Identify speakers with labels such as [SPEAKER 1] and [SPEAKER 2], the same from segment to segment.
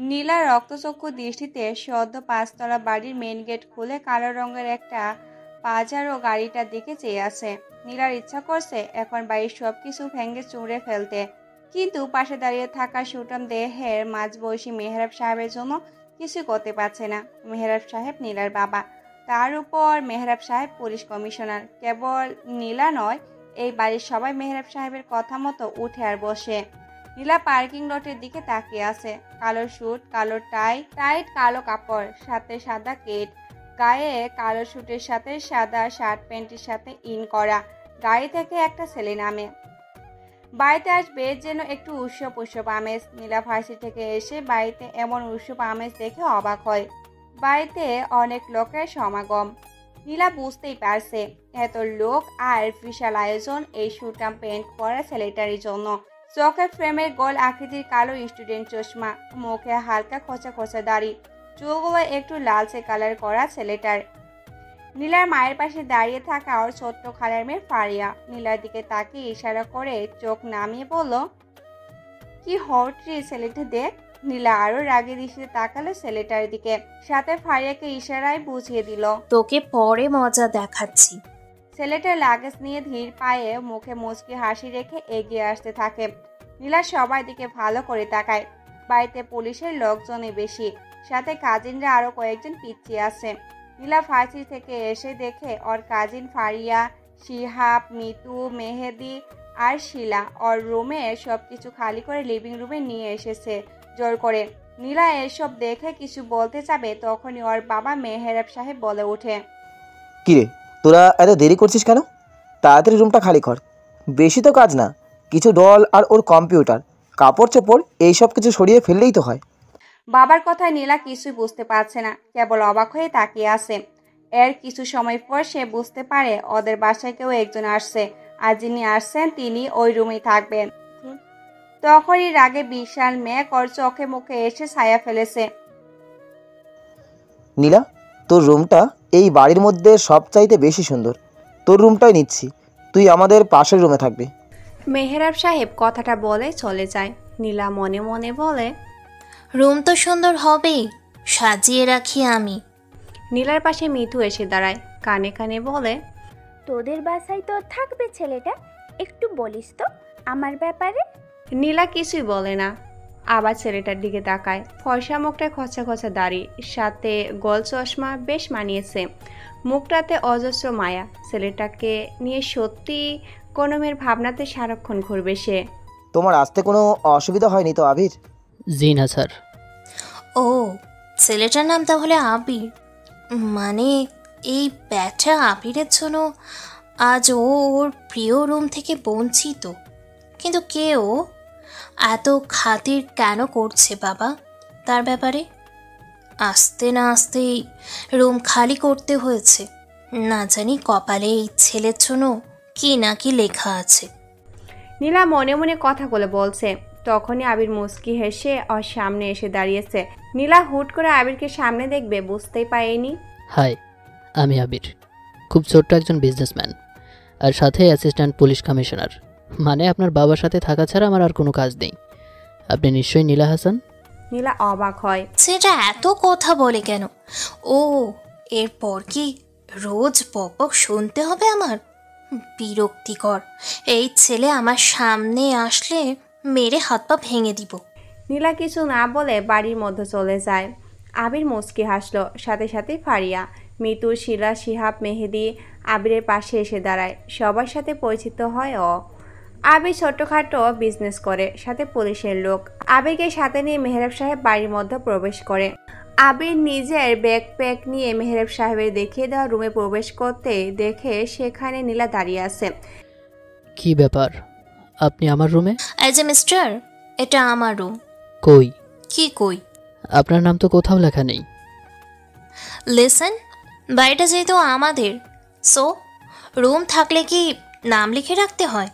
[SPEAKER 1] নীলা রক্তচক্ষু দৃষ্টিতে সদ্য 5 তলা বাড়ির মেন গেট খুলে কালো রঙের একটা পাজারো গাড়িটার দিকে চেয়ে আছে। নীলার ইচ্ছা করছে এখন বাড়ির সবকিছু ভেঙে চুঁড়ে ফেলতে, কিন্তু পাশে দাঁড়িয়ে থাকা সুঠাম দেহের মাঝবয়সী মেহরাব সাহেবের জন্য কিছু করতে পারছে না। মেহরাব সাহেব নীলার বাবা, তার উপর মেহরাব সাহেব পুলিশ কমিশনার। কেবল নীলা নয়, এই বাড়ির সবাই মেহরাব সাহেবের কথা মতো উঠে আর বসে। নীলা পার্কিং লটের দিকে তাকিয়ে আছে। কালো স্যুট, কালো টাইট কালো কাপড়, সাথে সাদা কেট, গায়ে কালো স্যুটের সাথে সাদা শার্ট প্যান্টের সাথে ইন করা। গাড়ি থেকে একটা ছেলে নামে। বাড়িতে আসবে যেন একটু উৎসব আমেজ। নীলা ভার্সিটি থেকে এসে বাড়িতে এমন উৎসব আমেজ দেখে অবাক হয়। বাড়িতে অনেক লোকের সমাগম। নীলা বুঝতেই পারছে এত লোক আর বিশাল আয়োজন এই সুটাম প্যান্ট পরা ছেলেটারই জন্য। চোখের ফ্রেমের গোল আকৃতির কালো স্টুডেন্ট চশমা, মুখে হালকা খোঁচা খোঁচা দাড়ি, চুলগুলো একটু লালচে কালার করা ছেলেটার। নীলার মায়ের পাশে দাঁড়িয়ে থাকা ওর ছোট্ট খালার মেয়ে ফারিয়া নীলার দিকে তাকিয়ে ইশারা করে চোখ নামিয়ে বলল, কি হট রে ছেলেটা দেখ। নীলা আরো রাগে দৃষ্টিতে তাকালো ছেলেটার দিকে, সাথে ফারিয়াকে ইশারায় বুঝিয়ে দিল,
[SPEAKER 2] তোকে পরে মজা দেখাচ্ছি।
[SPEAKER 1] ছেলেটার লাগেজ নিয়ে ধীর পায়ে মুখে মুচকি হাসি রেখে এগিয়ে আসতে থাকে। নীলা সবাই দিকে ভালো করে তাকায়। বাড়িতে পুলিশের লোকজনই বেশি, সাথে কাজিনরা আরো কয়েকজন পিচ্ছি আছে। নীলা ফার্সি থেকে এসে দেখে ওর কাজিন ফারিয়া, শিহাব, মিতু, মেহেদি আর শিলা ওর রুমে সবকিছু খালি করে লিভিং রুমে নিয়ে এসেছে জোর করে। নীলা এসব দেখে কিছু বলতে যাবে, তখনই ওর বাবা মেহরাব সাহেব বলে ওঠে,
[SPEAKER 3] কিরে তোরা এত দেরি করছিস কেন? তাড়াতাড়ি রুমটা খালি কর। বেশি তো কাজ না, কিছু ডল আর ওর কম্পিউটার, কাপড় চোপড় এইসব কিছু সরিয়ে ফেললেই তো হয়।
[SPEAKER 1] বাবার কথায় নীলা কিছুই বুঝতে পারছে না, কেবল অবাক হয়ে তাকিয়ে আছে। এর কিছু সময় পর সে বুঝতে পারে ওদের বাসায় কেউ একজন আসছে, আর যিনি আসছেন তিনি ওই রুমেই থাকবেন। তখনই রাগে বিশাল মেঘ ওর চোখে মুখে এসে ছায়া ফেলেছে।
[SPEAKER 3] নীলা, তোর রুমটা এই বাড়ির মধ্যে সবচাইতে বেশি সুন্দর, তোর রুমটাই নিচ্ছি, তুই আমাদের পাশের রুমে থাকবি।
[SPEAKER 1] মেহরাব সাহেব কথাটা বলে চলে যায়। নীলা মনে মনে বলে,
[SPEAKER 2] রুম তো সুন্দর হবেই, সাজিয়ে রাখি আমি।
[SPEAKER 1] নীলার পাশে মিঠু এসে দাঁড়ায়, কানে কানে বলে,
[SPEAKER 4] তোদের বাসায় তো থাকবে ছেলেটা, একটু বলিস তো আমার ব্যাপারে।
[SPEAKER 1] নীলা কিছুই বলে না, আবার ছেলেটার দিকে তাকায়। ফর্সা মুখটা খোঁচা খোঁচা দাড়ি, সাথে গোল চশমা, বেশ মানিয়েছে। মুখটাতে অজস্র মায়া। ছেলেটাকে নিয়ে সত্যি কোনো মেয়ের ভাবনাতে সারাক্ষণ ঘুরবে সে।
[SPEAKER 3] তোমার আসতে কোনো অসুবিধা হয়নি তো আবির?
[SPEAKER 5] জি না স্যার।
[SPEAKER 2] ও, ছেলেটার নাম তাহলে আবির। মানে এই ব্যাটা আবিরের জন্য আজ ও ওর প্রিয় রুম থেকে বঞ্চিত। কিন্তু কে ও? এত খাতির কেন করছে বাবা তার ব্যাপারে? আসতে না আসতেই রুম খালি করতে হয়েছে। না জানি কপালে এই ছেলের জন্য কি না কি লেখা আছে।
[SPEAKER 1] নীলা মনে মনে কথাগুলো বলছে, তখনই আবির মুচকি হেসে ওর সামনে এসে দাঁড়িয়েছে। নীলা হুট করে আবিরকে সামনে দেখবে বুঝতেই পারেনি।
[SPEAKER 5] হাই, আমি আবির, খুব ছোট্ট একজন বিজনেসম্যান, আর সাথে অ্যাসিস্ট্যান্ট পুলিশ কমিশনার। মানে আপনার বাবার সাথে থাকা ছাড়া আমার আর কোনো কাজ নেই। আপনি নিশ্চয়ই নীলা হাসান?
[SPEAKER 1] নীলা অবাক হয়,
[SPEAKER 2] সেটা এত কথা বলে কেন? ও, এরপর কি রোজ বকবক শুনতে হবে আমার? বিরক্তিকর। এই ছেলে আমার সামনে আসলে মেরে হাত পা ভেঙে দিব।
[SPEAKER 1] নীলা কিছু না বলে বাড়ির মধ্যে চলে যায়। আবির মুচকি হাসলো, সাথে সাথে ফারিয়া, মিতু, শিলা, শিহাব, মেহেদি আবিরের পাশে এসে দাঁড়ায়। সবার সাথে পরিচিত হয় ও। আবির ছোট্টখাটো বিজনেস করে, সাথে পুলিশের লোক। আবিরকে সাথে নিয়ে মেহরাব সাহেব বাড়ির মধ্যে প্রবেশ করে। আবির নিজের ব্যাকপ্যাক নিয়ে মেহরাব সাহেবের দেখিয়ে দেওয়া রুমে প্রবেশ করতে দেখে সেখানে নীলা দাঁড়িয়ে আছে।
[SPEAKER 5] কি ব্যাপার, আপনি আমার রুমে?
[SPEAKER 2] এই যে মিস্টার, এটা আমার রুম।
[SPEAKER 5] কই?
[SPEAKER 2] কি কই?
[SPEAKER 5] আপনার নাম তো কোথাও লেখা নেই।
[SPEAKER 2] লিসেন, বাড়িটা যেহেতু আমাদের, সো রুম থাকলে কি নাম লিখে রাখতে হয়?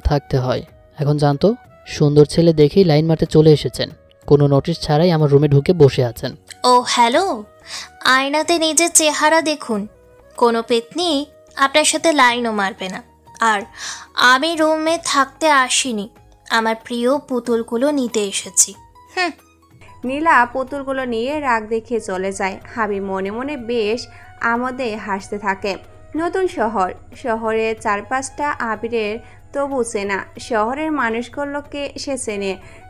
[SPEAKER 5] থাকতে হয়। এখন জানতো, সুন্দর ছেলে দেখেই লাইন মারতে চলে এসেছেন, কোনো নোটিশ ছাড়াই আমার রুমে ঢুকে বসে আছেন।
[SPEAKER 2] ও হ্যালো, আয়নাতে নিজের চেহারা দেখুন। কোনো পেতনি আপনার সাথে লাইনও মারবে না। আর আমি রুমে থাকতে আসিনি, আমার প্রিয় পুতুলগুলো নিতে এসেছি। হুম।
[SPEAKER 1] নীলা পুতুলগুলো নিয়ে রাগ দেখিয়ে চলে যায়। হাবিব মনে মনে বেশ আমোদে হাসতে থাকে। নতুন শহর, শহরের চারপাশটা আবিরের তবু চেনা। শহরের মানুষগুলোকে সে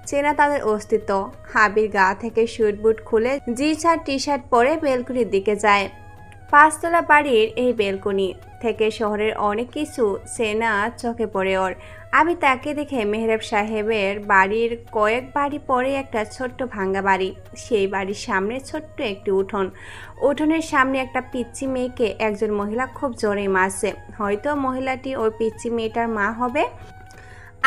[SPEAKER 1] চেনা তাদের অস্তিত্ব। হাবির গা থেকে স্যুট বুট খুলে জিন্স আর টি শার্ট পরে বেলকুনির দিকে যায়। 5 তলা বাড়ির এই বেলকনি থেকে শহরের অনেক কিছু চেনা চোখে পড়ে ওর। আমি তাকে দেখে মেহরাব সাহেবের বাড়ির কয়েক বাড়ি পরে একটা ছোট্ট ভাঙ্গা বাড়ি। সেই বাড়ির সামনে ছোট্ট একটি উঠোন। উঠোনের সামনে একটা পিচ্চি মেয়েকে একজন মহিলা খুব জোরে মারছে। হয়তো মহিলাটি ওই পিচ্চি মেয়েটার মা হবে।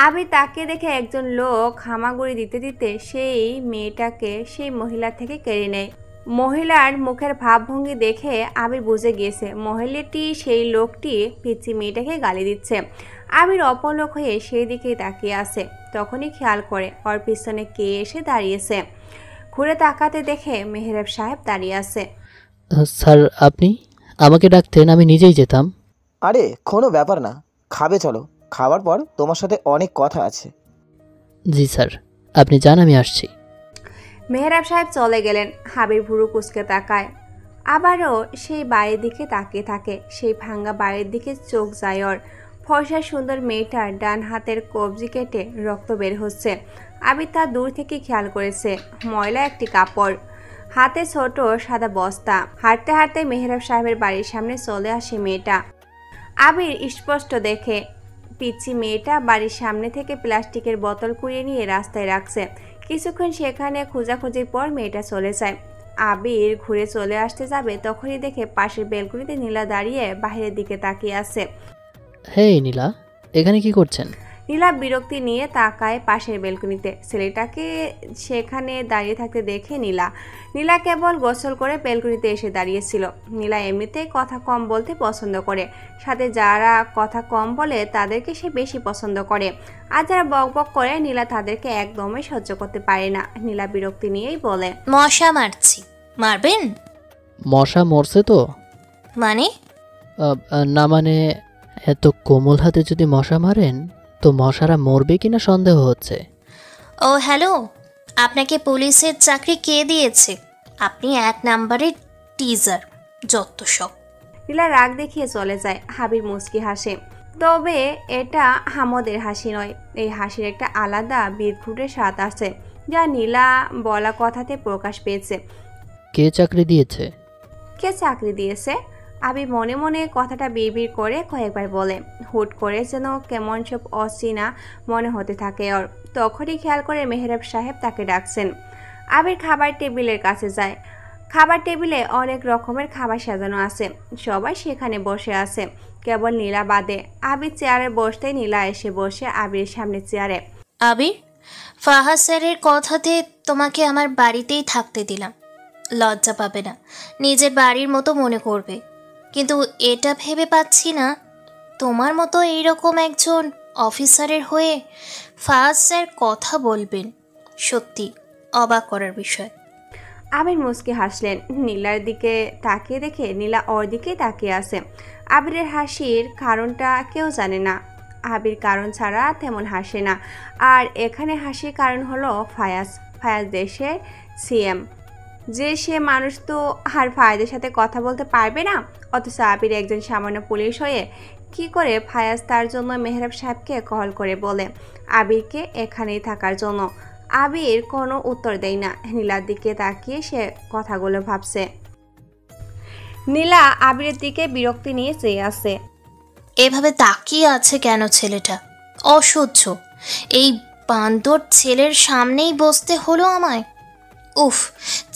[SPEAKER 1] আমি তাকে দেখে একজন লোক হামাগুড়ি দিতে দিতে সেই মেয়েটাকে সেই মহিলা থেকে কেড়ে নেয়। মহিলার মুখের ভাবভঙ্গি দেখে আবির বুঝে গিয়েছে মহিলাটি সেই লোকটি পিচ্চি মেয়েটাকে গালি দিচ্ছে। আবির অপলক হয়ে সেই দিকেই তাকিয়ে আছে। তখনই খেয়াল করে ওর পিছনে কে এসে দাঁড়িয়েছে। ঘুরে তাকাতে দেখে মেহরাব সাহেব দাঁড়িয়ে আছে।
[SPEAKER 5] স্যার, আপনি আমাকে ডাকতেন, আমি নিজেই যেতাম।
[SPEAKER 3] আরে কোনো ব্যাপার না, খাবে চলো, খাওয়ার পর তোমার সাথে অনেক কথা আছে।
[SPEAKER 5] জি স্যার, আপনি যান, আমি আসছি।
[SPEAKER 1] মেহরাব সাহেব চলে গেলেন। হাবির ভুরু কুঁচকে তাকায়। আবারও সেই বাড়ির দিকে তাকিয়ে থাকে। সেই ভাঙ্গা বাড়ির দিকে চোখ যায় ওর। ফর্সা সুন্দর মেয়েটার ডান হাতের কবজি কেটে রক্ত বের হচ্ছে। আবির তা দূর থেকে খেয়াল করেছে। ময়লা একটি কাপড়, হাতে ছোট সাদা বস্তা। হাঁটতে হাঁটতে মেহরাব সাহেবের বাড়ির সামনে চলে আসে মেয়েটা। আবির স্পষ্ট দেখে পিচ্চি মেয়েটা বাড়ির সামনে থেকে প্লাস্টিকের বোতল কুড়িয়ে নিয়ে রাস্তায় রাখছে। কিছুক্ষণ সেখানে খোঁজাখুঁজির পর মেয়েটা চলে যায়। আবির ঘুরে চলে আসতে যাবে তখনই দেখে পাশের বেলকুনিতে নীলা দাঁড়িয়ে বাইরের দিকে তাকিয়ে আছে।
[SPEAKER 5] হেই নীলা, এখানে কি করছেন?
[SPEAKER 1] নীলা বিরক্তি নিয়ে তাকায় পাশের বেলকুনিতে। ছেলেটাকে সেখানে দাঁড়িয়ে থাকতে দেখে নীলা কেবল গোসল করে বেলকুনিতে এসে দাঁড়িয়েছিল। নীলা এমনিতেই কথা কম বলতে পছন্দ করে। সাথে যারা কথা কম বলে তাদেরকে সে বেশি পছন্দ করে। আর যারা বকবক করে নীলা তাদেরকে একদমই সহ্য করতে পারে না। নীলা বিরক্তি নিয়েই বলে,
[SPEAKER 2] মশা মারছি, মারবেন?
[SPEAKER 5] মশা মরছে তো?
[SPEAKER 2] মানে?
[SPEAKER 5] না মানে, এত কোমল হাতে যদি মশা মারেন তো মশারা মরবে কিনা সন্দেহ হচ্ছে।
[SPEAKER 2] ও হ্যালো, আপনাকে পুলিশের চাকরি কে দিয়েছে? আপনি 1 নাম্বারের টিজার, যত সব।
[SPEAKER 1] নীলা রাগ দেখিয়ে চলে যায়। হাবির মুচকি হাসে, তবে এটা হামদের হাসি নয়। এই হাসির একটা আলাদা বিদঘুটের স্বাদ আছে যা নীলা বলা কথাতে প্রকাশ পেয়েছে।
[SPEAKER 5] কে চাকরি দিয়েছে?
[SPEAKER 1] কে চাকরি দিয়েছে? আবি মনে মনে কথাটা বিড়বিড় করে কয়েকবার বলে। হুট করে যেন কেমন সব অচেনা মনে হতে থাকে ওর। তখনই খেয়াল করে মেহরাব সাহেব তাকে ডাকছেন। আবির খাবার টেবিলের কাছে যায়। খাবার টেবিলে অনেক রকমের খাবার সাজানো আছে। সবাই সেখানে বসে আছে, কেবল নীলা বাদে। আবির চেয়ারে বসতেই নীলা এসে বসে আবিরের সামনে চেয়ারে।
[SPEAKER 2] আবির, ফাহাদ স্যারের কথাতে তোমাকে আমার বাড়িতেই থাকতে দিলাম। লজ্জা পাবে না, নিজের বাড়ির মতো মনে করবে। কিন্তু এটা ভেবে পাচ্ছি না তোমার মতো এইরকম একজন অফিসারের হয়ে ফাহাদ স্যার কথা বলবেন। সত্যি অবাক করার বিষয়।
[SPEAKER 1] আবির মুচকি হাসলেন। নীলার দিকে তাকিয়ে দেখে নীলা ওর দিকেই তাকিয়ে আছে। আবিরের হাসির কারণটা কেউ জানে না। আবির কারণ ছাড়া তেমন হাসে না। আর এখানে হাসির কারণ হলো ফায়াজ দেশের সিএম। যে সে মানুষ তো আর ফায়াজের সাথে কথা বলতে পারবে না। অথচ আবির একজন সামান্য পুলিশ হয়ে কি করে ফায়াজ তার জন্য মেহরাব সাহেবকে কল করে বলে আবিরকে এখানেই থাকার জন্য। আবির কোনো উত্তর দেয় না। নীলার দিকে তাকিয়ে সে কথাগুলো ভাবছে। নীলা আবিরের দিকে বিরক্তি নিয়ে চেয়ে আছে।
[SPEAKER 2] এভাবে তাকিয়ে আছে কেন ছেলেটা? অসহ্য। এই বান্দর ছেলের সামনেই বসতে হলো আমায়। উফ,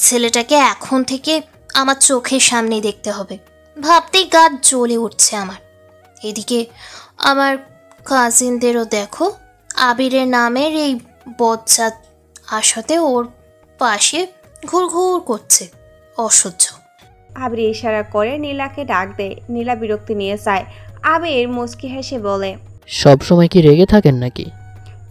[SPEAKER 2] ছেলেটাকে এখন থেকে আমার চোখের সামনেই দেখতে হবে। ভাবতেই গা জ্বলে উঠছে আমার। এদিকে আমার কাজিনদেরও দেখো, আবিরের নামের এই বজ্জাত আসাতে ওর পাশে ঘুরঘুর করছে। অসহ্য।
[SPEAKER 1] আবির ইশারা করে নীলাকে ডাক দেয়। নীলা বিরক্তি নিয়ে যায়। আবির মুচকি হেসে বলে,
[SPEAKER 5] সব সময় কি রেগে থাকেন নাকি?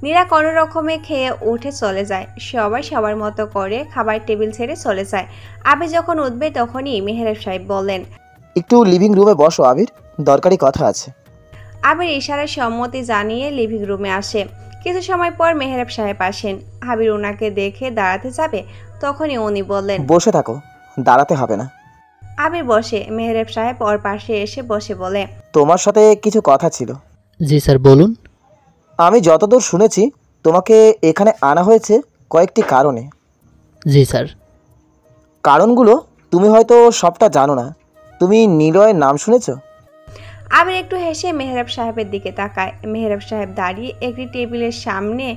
[SPEAKER 1] নীলা কোনো রকমে খেয়ে উঠে চলে যায়। সবাই সবার মতো করে খাবার টেবিল ছেড়ে চলে যায়। আবির যখন উঠবে তখনই মেহরাব সাহেব বললেন,
[SPEAKER 3] একটু লিভিং রুমে বসো আবির, দরকারি কথা আছে।
[SPEAKER 1] আবির ইশারায় সম্মতি জানিয়ে লিভিং রুমে আসে। কিছু সময় পর মেহরাব সাহেব আসেন। আবির ওনাকে দেখে দাঁড়াতে যাবে, তখনই উনি বললেন,
[SPEAKER 3] বসে থাকো, দাঁড়াতে হবে না।
[SPEAKER 1] আবির বসে। মেহরাব সাহেব ওর পাশে এসে বসে বলে,
[SPEAKER 3] তোমার সাথে কিছু কথা ছিল।
[SPEAKER 5] জি স্যার, বলুন।
[SPEAKER 3] আমি যতদূর শুনেছি তোমাকে এখানে আনা হয়েছে কয়েকটি কারণে।
[SPEAKER 5] জি স্যার।
[SPEAKER 3] কারণগুলো তুমি হয়তো সবটা জানো না। তুমি নিলয়ের নাম শুনেছো?
[SPEAKER 1] আবির একটু হেসে মেহরাব সাহেবের দিকে তাকায়। মেহরাব সাহেব দাঁড়িয়ে একটি টেবিলের সামনে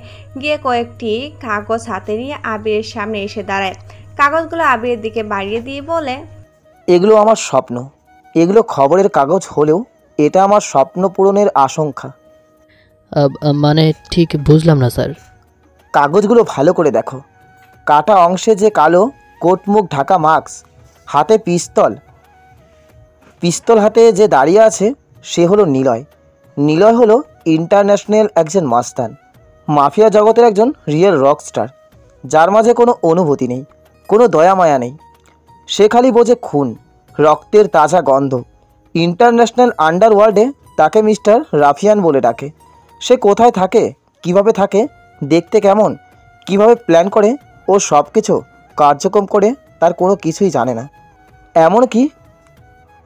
[SPEAKER 1] গিয়ে কয়েকটি কাগজ হাতে নিয়ে আবিরের সামনে এসে দাঁড়ায়। কাগজগুলো আবিরের দিকে বাড়িয়ে দিয়ে বলে,
[SPEAKER 3] এগুলো আমার স্বপ্ন। এগুলো খবরের কাগজ হলেও এটা আমার স্বপ্ন পূরণের আশঙ্কা।
[SPEAKER 5] মানে ঠিক বুঝলাম না স্যার।
[SPEAKER 3] কাগজগুলো ভালো করে দেখো। কাটা অংশে যে কালো কোট মুখ ঢাকা মাস্ক, হাতে পিস্তল হাতে যে দাঁড়িয়ে আছে সে হলো নিলয়। নিলয় হলো ইন্টারন্যাশনাল একজন মাস্তান, মাফিয়া জগতের একজন রিয়েল রকস্টার, যার মাঝে কোনো অনুভূতি নেই, কোনো দয়া মায়া নেই। সে খালি বোঝে খুন, রক্তের তাজা গন্ধ। ইন্টারন্যাশনাল আন্ডারওয়ার্ল্ডে তাকে মিস্টার রাফিয়ান বলে ডাকে। সে কোথায় থাকে, কিভাবে থাকে, দেখতে কেমন, কিভাবে প্ল্যান করে ও সব কিছু কার্যক্রম করে তার কোনো কিছুই জানে না।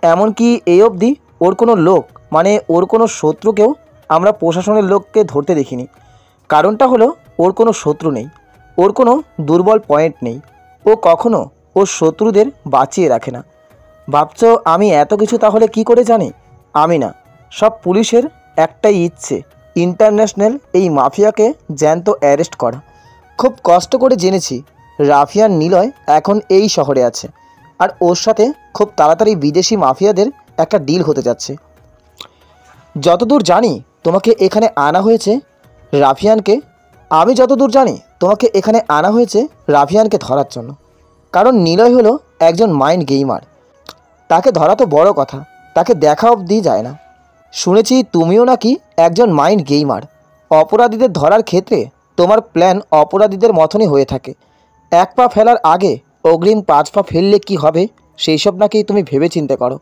[SPEAKER 3] এমনকি এই অবধি ওর কোনো লোক, মানে ওর কোনো শত্রুকেও আমরা প্রশাসনের লোককে ধরতে দেখিনি। কারণটা হলো ওর কোনো শত্রু নেই, ওর কোনো দুর্বল পয়েন্ট নেই। ও কখনো ওর শত্রুদের বাঁচিয়ে রাখে না। ভাবছো আমি এত কিছু তাহলে কি করে জানি? আমি না, সব পুলিশের একটাই ইচ্ছে, ইন্টারন্যাশনাল এই মাফিয়াকে জ্যান্ত অ্যারেস্ট করা। খুব কষ্ট করে জেনেছি রাফিয়ান নিলয় এখন এই শহরে আছে, আর ওর সাথে খুব তাড়াতাড়ি বিদেশি মাফিয়াদের একটা ডিল হতে যাচ্ছে। যতদূর জানি তোমাকে এখানে আনা হয়েছে রাফিয়ানকে ধরার জন্য। কারণ নিলয় হলো একজন মাইন্ড গেমার। তাকে ধরা তো বড় কথা, তাকে দেখা অবধি যায় না। শুনেছি তুমিও নাকি একজন মাইন্ড গেমার। অপরাধীদের ধরার ক্ষেত্রে তোমার প্ল্যান অপরাধীদের মতনই হয়ে থাকে। এক পা ফেলার আগে অগ্রিম 5 পা ফেললে কি হবে সেই সব নাকি তুমি ভেবে চিন্তে করো।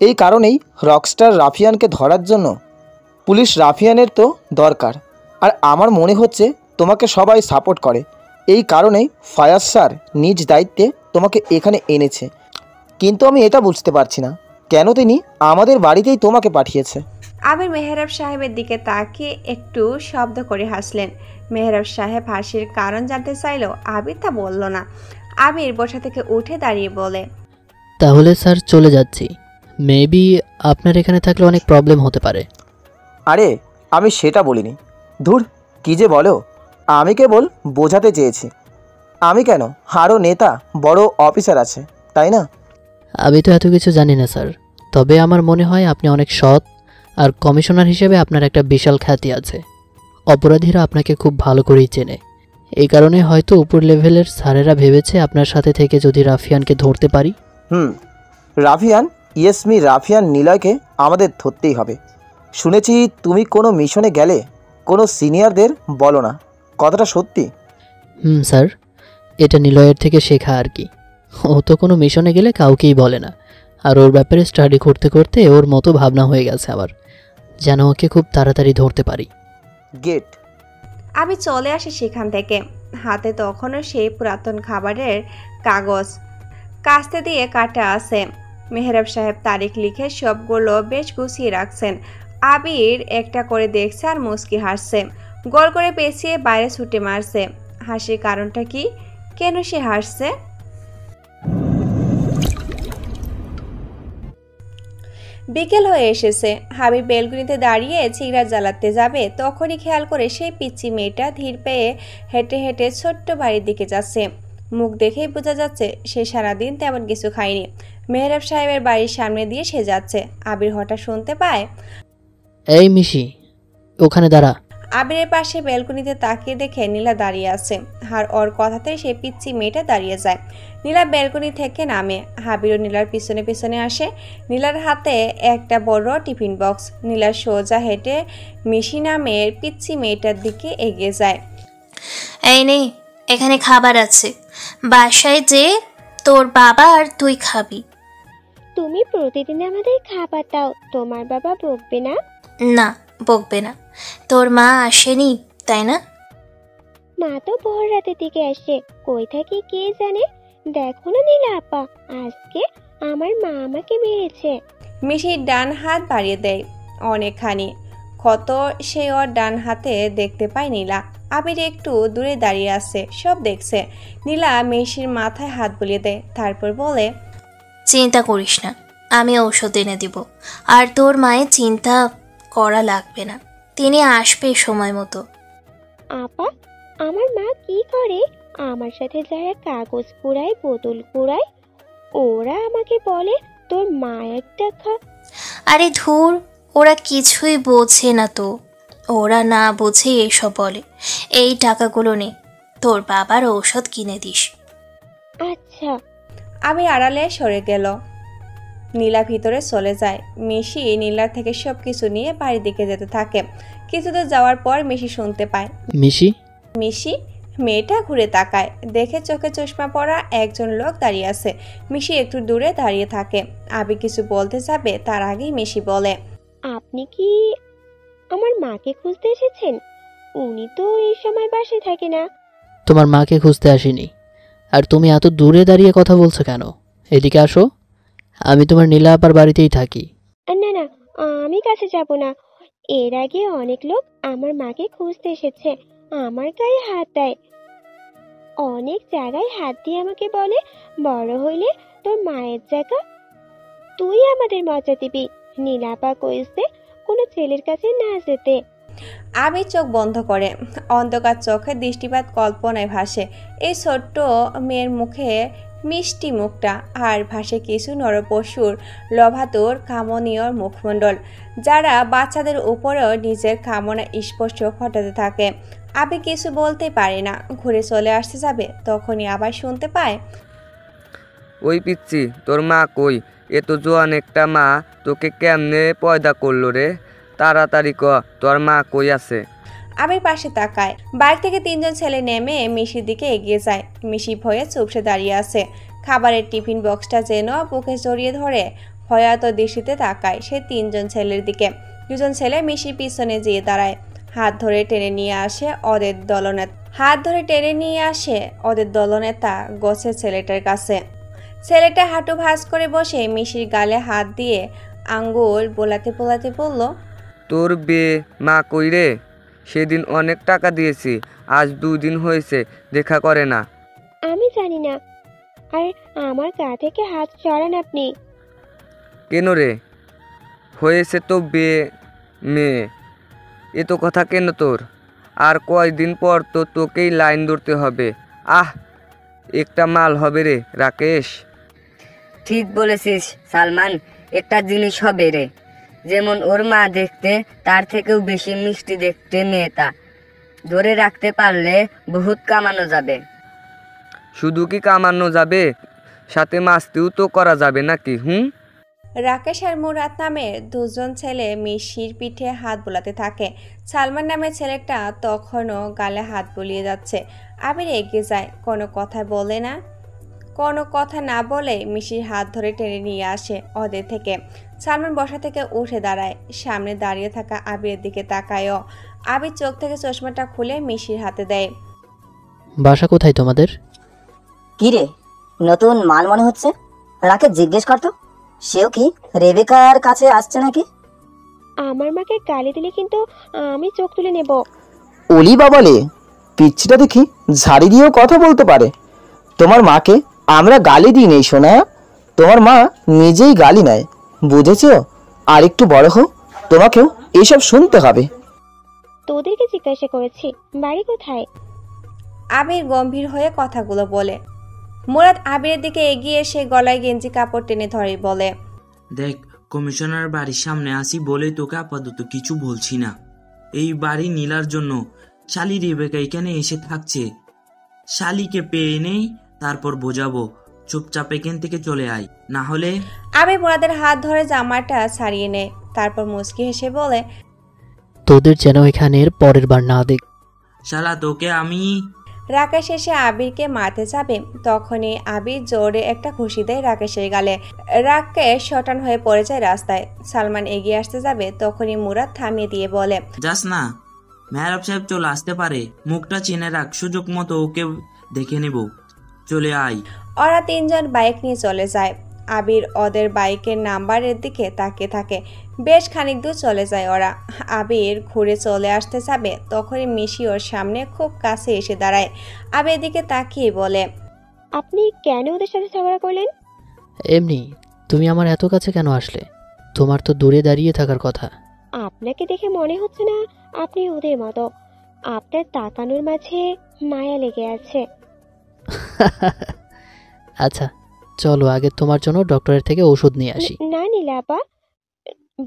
[SPEAKER 3] এই কারণেই রকস্টার রাফিয়ানকে ধরার জন্য পুলিশ রাফিয়ানের তো দরকার। আর আমার মনে হচ্ছে তোমাকে সবাই সাপোর্ট করে। এই কারণেই ফায়াজ স্যার নিজ দায়িত্বে তোমাকে এখানে এনেছে। কিন্তু আমি এটা বুঝতে পারছি না কেন তিনি আমাদের বাড়িতেই তোমাকে পাঠিয়েছে।
[SPEAKER 1] আবির মেহরাব সাহেবের দিকে তাকিয়ে একটু শব্দ করে হাসলেন। মেহরাব সাহেব হাসির কারণ জানতে চাইলেও আবির তা বলল না। আবির বসা থেকে উঠে দাঁড়িয়ে বলে,
[SPEAKER 5] তাহলে স্যার চলে যাচ্ছি। মেবি আপনার এখানে থাকলে অনেক প্রবলেম হতে পারে।
[SPEAKER 3] আরে আমি সেটা বলিনি। ধুর, কী যে বলো। আমি কেবল বোঝাতে চেয়েছি। আমি কেন, আরও নেতা বড় অফিসার আছে, তাই না?
[SPEAKER 5] আমি তো এত কিছু জানি না স্যার, তবে আমার মনে হয় আপনি অনেক সৎ, আর কমিশনার হিসেবে আপনার একটা বিশাল খ্যাতি আছে। অপরাধীরা আপনাকে খুব ভালো করেই চেনে। এই কারণে হয়তো উপর লেভেলের স্যারেরা ভেবেছে আপনার সাথে থেকে যদি রাফিয়ানকে ধরতে পারি।
[SPEAKER 3] রাফিয়ান নিলয়কে আমাদের ধরতেই হবে। শুনেছি তুমি কোনো মিশনে গেলে কোনো সিনিয়রদের বলো না, কথাটা সত্যি?
[SPEAKER 5] স্যার, এটা নিলয়ের থেকে শেখা আর কি। ও তো কোনো মিশনে গেলে কাউকেই বলে না, আর ওর ব্যাপারে স্টাডি করতে করতে ওর মতো ভাবনা হয়ে গেছে আমার, যেন ওকে খুব তাড়াতাড়ি ধরতে পারি।
[SPEAKER 3] গেট।
[SPEAKER 1] আমি চলে আসি সেখান থেকে। হাতে তখনও সেই পুরাতন খাবারের কাগজ, কাস্তে দিয়ে কাটা আছে। মেহরাব সাহেব তারিখ লিখে সবগুলো বেশ গুছিয়ে রাখছেন। আবির একটা করে দেখছে আর মুচকি হাসছে। গোল করে পেঁচিয়ে বাইরে ছুটে মারছে। হাসির কারণটা কি, কেন সে হাসছে? বিকেল হয়ে এসেছে। হাবিব বেলকুনিতে দাঁড়িয়ে সিগারেট জ্বালাতে যাবে, তখনই খেয়াল করে সেই পিচ্চি মেয়েটা ধীর পেয়ে হেঁটে হেঁটে ছোট্ট বাড়ির দিকে যাচ্ছে। মুখ দেখেই বোঝা যাচ্ছে সে সারাদিন তেমন কিছু খায়নি। মেহরাব সাহেবের বাড়ির সামনে দিয়ে সে যাচ্ছে। আবির হঠাৎ শুনতে পায়,
[SPEAKER 5] এই মিশি, ওখানে দাঁড়া।
[SPEAKER 1] আবিরের পাশে বেলকুনিতে তাকিয়ে দেখে নীলা দাঁড়িয়ে আছে। আর ওর কথাতে সেই পিচ্চি মেয়েটা দাঁড়িয়ে যায়। নীলা বেলকুনি থেকে নামে। হাবিরও নীলার পিছনে পিছনে আসে। নীলার হাতে একটা বড় টিফিন বক্স। নীলা সোজা হেঁটে মিশি নামের পিচ্চি মেয়েটার দিকে এগিয়ে যায়।
[SPEAKER 2] এই নে, এখানে খাবার আছে, বাসায় যে তোর বাবা আর তুই খাবি।
[SPEAKER 4] তুমি প্রতিদিন আমাদের খাবার দাও, তোমার বাবা বকবে না?
[SPEAKER 2] না, বকবে না। তোর মা আসেনি, তাই না?
[SPEAKER 4] মা তো ভোর রাতের দিকে আসে, কই থাকে কে জানে। দেখো না নীলা আপা, আজকে আমার মা আমাকে মেরেছে।
[SPEAKER 1] মিশির ডান হাত বাড়িয়ে দেয় অনেকখানি, ক্ষত সে ওর ডান হাতে দেখতে পায় নীলা। আবির একটু দূরে দাঁড়িয়ে আছে, সব দেখছে। নীলা মিশির মাথায় হাত বুলিয়ে দেয়, তারপর বলে,
[SPEAKER 2] চিন্তা করিস না, আমি ঔষধ এনে দিব। আর তোর মায়ের চিন্তা করা লাগবে না, তিনি আসবে সময় মতো।
[SPEAKER 4] আপা, আমার মা কি করে? আমার সাথে যারা কাগজ কুড়ায়, বোতল কুড়ায়, ওরা আমাকে বলে তোর মা একটা
[SPEAKER 2] আরে ধুর, ওরা কিছুই বোঝে না তো। ওরা না বোঝে এসব বলে। এই টাকাগুলো নে, তোর বাবার ঔষধ কিনে দিস।
[SPEAKER 4] আচ্ছা।
[SPEAKER 1] আমি আড়ালে সরে গেল। নীলা ভিতরে চলে যায়। মিশি নীলার থেকে সব কিছু নিয়ে বাড়ির দিকে যেতে থাকে। কিছুদূর যাওয়ার পর মিশি শুনতে পায়,
[SPEAKER 5] মিশি।
[SPEAKER 1] মিশি। মেয়েটা ঘুরে তাকায়, দেখে চোখে চশমা পরা একজন লোক দাঁড়িয়ে আছে। মিশি একটু দূরে দাঁড়িয়ে থাকে। আবি কিছু বলতে যাবে, তার আগেই মিশি বলে,
[SPEAKER 4] আপনি কি আমার মাকে খুঁজতে এসেছেন? উনি তো এই সময় বাসায় থাকে না।
[SPEAKER 5] তোমার মাকে খুঁজতে আসিনি। আর তুমি এত দূরে দাঁড়িয়ে কথা বলছো কেন? এদিকে আসো, আমি তোমার নীলা আপার বাড়িতেই থাকি।
[SPEAKER 4] না না, আমি কাছে যাব না। এর আগে অনেক লোক আমার মাকে খুঁজতে এসেছে, আমার গায়ে হাত দেয়, অনেক জায়গায় হাত দিয়ে আমাকে বলে বড় হইলে তোর মায়ের জায়গা তুই আমাদের মজা দিবি। নীলাপা কইছে কোনো ছেলের কাছে না যেতে।
[SPEAKER 1] আবি চোখ বন্ধ করে। অন্ধকার চোখে দৃষ্টিপাত কল্পনায় ভাসে এই ছোট্ট মেয়ের মুখে মিষ্টি মুখটা, আর ভাসে কিছু নরপশুর লভাতুর কামনীয় মুখমণ্ডল, যারা বাচ্চাদের উপরেও নিজের কামনা স্পর্শ ঘটাতে থাকে। আবি কিছু বলতে পারে না, ঘুরে চলে আসতে যাবে, তখনই আবার শুনতে পায়,
[SPEAKER 6] ওই পিচ্ছি, তোর মা কই? এ তো জোয়ান একটা মা, তোকে কেমনে পয়দা করলো রে? তাড়াতাড়ি ক, তোর মা কই আছে?
[SPEAKER 1] আবির পাশে তাকায়। বাইক থেকে তিনজন ছেলে নেমে মিশির দিকে এগিয়ে যায়। মিশি ভয়ে চুপসে দাঁড়িয়ে আছে। খাবারের টিফিন বক্সটা যেন বুকে জড়িয়ে ধরে ভয়াত দৃষ্টিতে তাকায় সে তিনজন ছেলের দিকে। দুজন ছেলে মিশির পিছনে যেয়ে দাঁড়ায়, হাত ধরে টেনে নিয়ে আসে ওদের দলনেতা গোছের ছেলেটার কাছে। ছেলেটা হাঁটু ভাঁজ করে বসে মিশির গালে হাত দিয়ে আঙ্গুল বোলাতে বোলাতে বলল,
[SPEAKER 6] তোর মা কই রে? সেদিন অনেক টাকা দিয়েছি, আজ 2 দিন হয়েছে দেখা করে না।
[SPEAKER 4] আমি জানি না, আর আমার গা থেকে হাত সরান আপনি।
[SPEAKER 6] কেন রে? হয়েছে তো মেয়ে, এ তো কথা কেন তোর? আর কয়দিন পর তো তোকেই লাইন ধরতে হবে। একটা মাল হবে রে রাকেশ।
[SPEAKER 7] ঠিক বলেছিস সালমান, একটা জিনিস হবে রে, যেমন ওর মা দেখতে তার থেকেও বেশি মিষ্টি দেখতে মেয়েটা। ধরে রাখতে পারলে বহুত কামানো যাবে।
[SPEAKER 6] শুধু কি কামানো যাবে, সাথে মাস্তিও তো করা যাবে নাকি?
[SPEAKER 1] রাকেশ আর মুরাদ নামের দুজন ছেলে মিশির পিঠে হাত বোলাতে থাকে। সালমান নামের ছেলেটা তখনও গালে হাত বুলিয়ে যাচ্ছে। আবির এগিয়ে যায়, কোনো কথা না বলে মিশির হাত ধরে টেনে নিয়ে আসে ওদের থেকে। সালমান বসা থেকে উঠে দাঁড়ায়, সামনে দাঁড়িয়ে থাকা আবিরের দিকে তাকায়ও। আবির চোখ থেকে চশমাটা খুলে মিশির হাতে দেয়।
[SPEAKER 5] বাসা কোথায় তোমাদের?
[SPEAKER 8] কি রে, নতুন মাল মনে হচ্ছে। রাকে জিজ্ঞেস করতো, সেও কি রেবেকার কাছে আসছে নাকি?
[SPEAKER 4] আমার মাকে গালি দিলে কিন্তু আমি চোখ তুলে নেব।
[SPEAKER 3] ওলি বাবালে, পিচ্ছিটা দেখি ঝাড়ি দিয়েও কথা বলতে পারে। তোমার মাকে আমরা গালি দিই নেই শোনা, তোমার মা নিজেই গালি নেয়, বুঝেছো? আর একটু বড় হও, তোমাকেও এইসব শুনতে হবে।
[SPEAKER 4] তোদেরকে জিজ্ঞাসা করেছি বাড়ি কোথায়।
[SPEAKER 1] আবির গম্ভীর হয়ে কথাগুলো বলে। মুরাদ আবিরের দিকে এগিয়ে এসে গলায় গেঞ্জি কাপড় টেনে ধরে বলে,
[SPEAKER 9] দেখ, কমিশনার বাড়ির সামনে আসি বলে তোকে আপাতত কিছু বলছি না। এই বাড়ি নীলার জন্য। শালি রেবেকা এখানে এসে থাকছে, শালিকে পেয়ে নেই, তারপর বোঝাবো। চুপচাপ এখান থেকে চলে আয়, না হলে।
[SPEAKER 1] আবির মুরাদের হাত ধরে জামাটা ছাড়িয়ে নেয়, তারপর মুচকি হেসে বলে,
[SPEAKER 5] তোদের যেন এখানে এর পরের বার না দেখ।
[SPEAKER 9] শালা তোকে আমি।
[SPEAKER 1] রাকেশ এসে আবিরকে মারতে যাবে, তখনই আবির জোরে একটা ঘুষি দেয় রাকেশের গালে। রাকেশ শটান হয়ে পড়ে যায় রাস্তায়। সালমান এগিয়ে আসতে যাবে, তখনই মুরাদ থামিয়ে দিয়ে বলে,
[SPEAKER 9] যাস না, মেহরাব সাহেব চলে আসতে পারে, মুখটা চিনে রাখ, সুযোগ মতো ওকে দেখে নেব। চলে আয়।
[SPEAKER 1] ওরা তিনজন বাইক নিয়ে চলে যায়। আবির ওদের বাইকের নাম্বারের দিকে তাকিয়ে থাকে। বেশ খানিক দূর চলে যায় ওরা। আবির ঘুরে চলে আসতে যাবে, তখনই মিশি ওর সামনে খুব কাছে এসে দাঁড়ায়। আবির দিকে তাকিয়ে বলে,
[SPEAKER 4] আপনি কেন ওদের সাথে ঝগড়া করলেন?
[SPEAKER 5] এমনি। তুমি আমার এত কাছে কেন আসলে? তোমার তো দূরে দাঁড়িয়ে থাকার কথা।
[SPEAKER 4] আপনাকে দেখে মনে হচ্ছে না আপনি ওদের মতো। আপনার তাকানোর মাঝে মায়া লেগে আছে।
[SPEAKER 5] আচ্ছা চলো আগে তোমার জন্য ডক্টরের থেকে ওষুধ নিয়ে আসি।
[SPEAKER 4] না নীলাপা,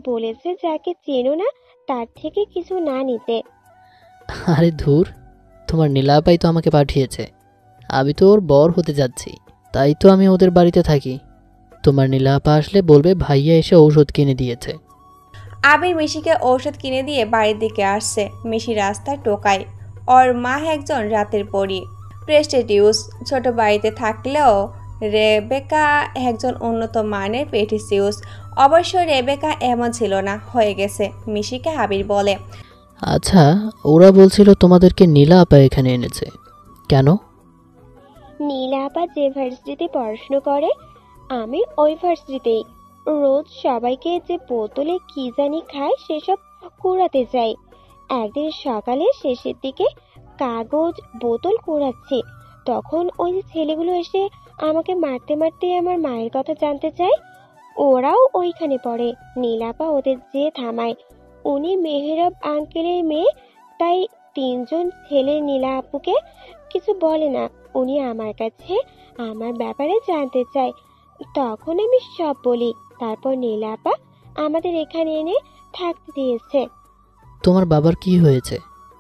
[SPEAKER 4] বলেছে যাকে চেনো না তার থেকে কিছু না নিতে।
[SPEAKER 5] আরে ধুর, তোমার নীলাপাই তো আমাকে পাঠিয়েছে। আমি তো ওর বর হতে যাচ্ছি, তাই তো আমি ওদের বাড়িতে থাকি। তোমার নীলাপা আসলে বলবে ভাইয়া এসে ঔষধ কিনে দিয়েছে।
[SPEAKER 1] আবির মিশিকে ঔষধ কিনে দিয়ে বাড়ির দিকে আসছে। মিশি রাস্তায় টোকায়। ওর মা একজন রাতের পরী, প্রেস্টিটিউস। ছোট বাড়িতে থাকলেও রেবেকা একজন উন্নত মানের পেটিসিউস। অবশ্য রেবেকা এমন ছিল না, হয়ে গেছে। মিশিকে আবির বলে,
[SPEAKER 5] আচ্ছা, ওরা বলছিল তোমাদেরকে নীলা আপা এখানে এনেছে কেন?
[SPEAKER 4] নীলাপা যে ভার্সিটিতে পড়াশুনো করে, আমি ওই ভার্সিটিতেই। রোজ সবাইকে যে বোতলে কি জানি খায় সেসব কুড়াতে যাই। একদিন সকালে শেষের দিকে কাগজ বোতল কুড়াচ্ছি, তখন ওই যে ছেলেগুলো এসে আমাকে মারতে মারতে আমার মায়ের কথা জানতে চায়। ওরাও ওইখানে পড়ে। নীলাপা ওদের যে থামায়। উনি মেহেরব আঙ্কেলের মেয়ে, তাই তিনজন ছেলে নীলা আপুকে কিছু বলে না। উনি আমার কাছে আমার ব্যাপারে জানতে চায়, তখন আমি সব বলি। তারপর নীলাপা আমাদের এখানে এনে থাকতে দিয়েছে।
[SPEAKER 5] তোমার বাবার কি হয়েছে?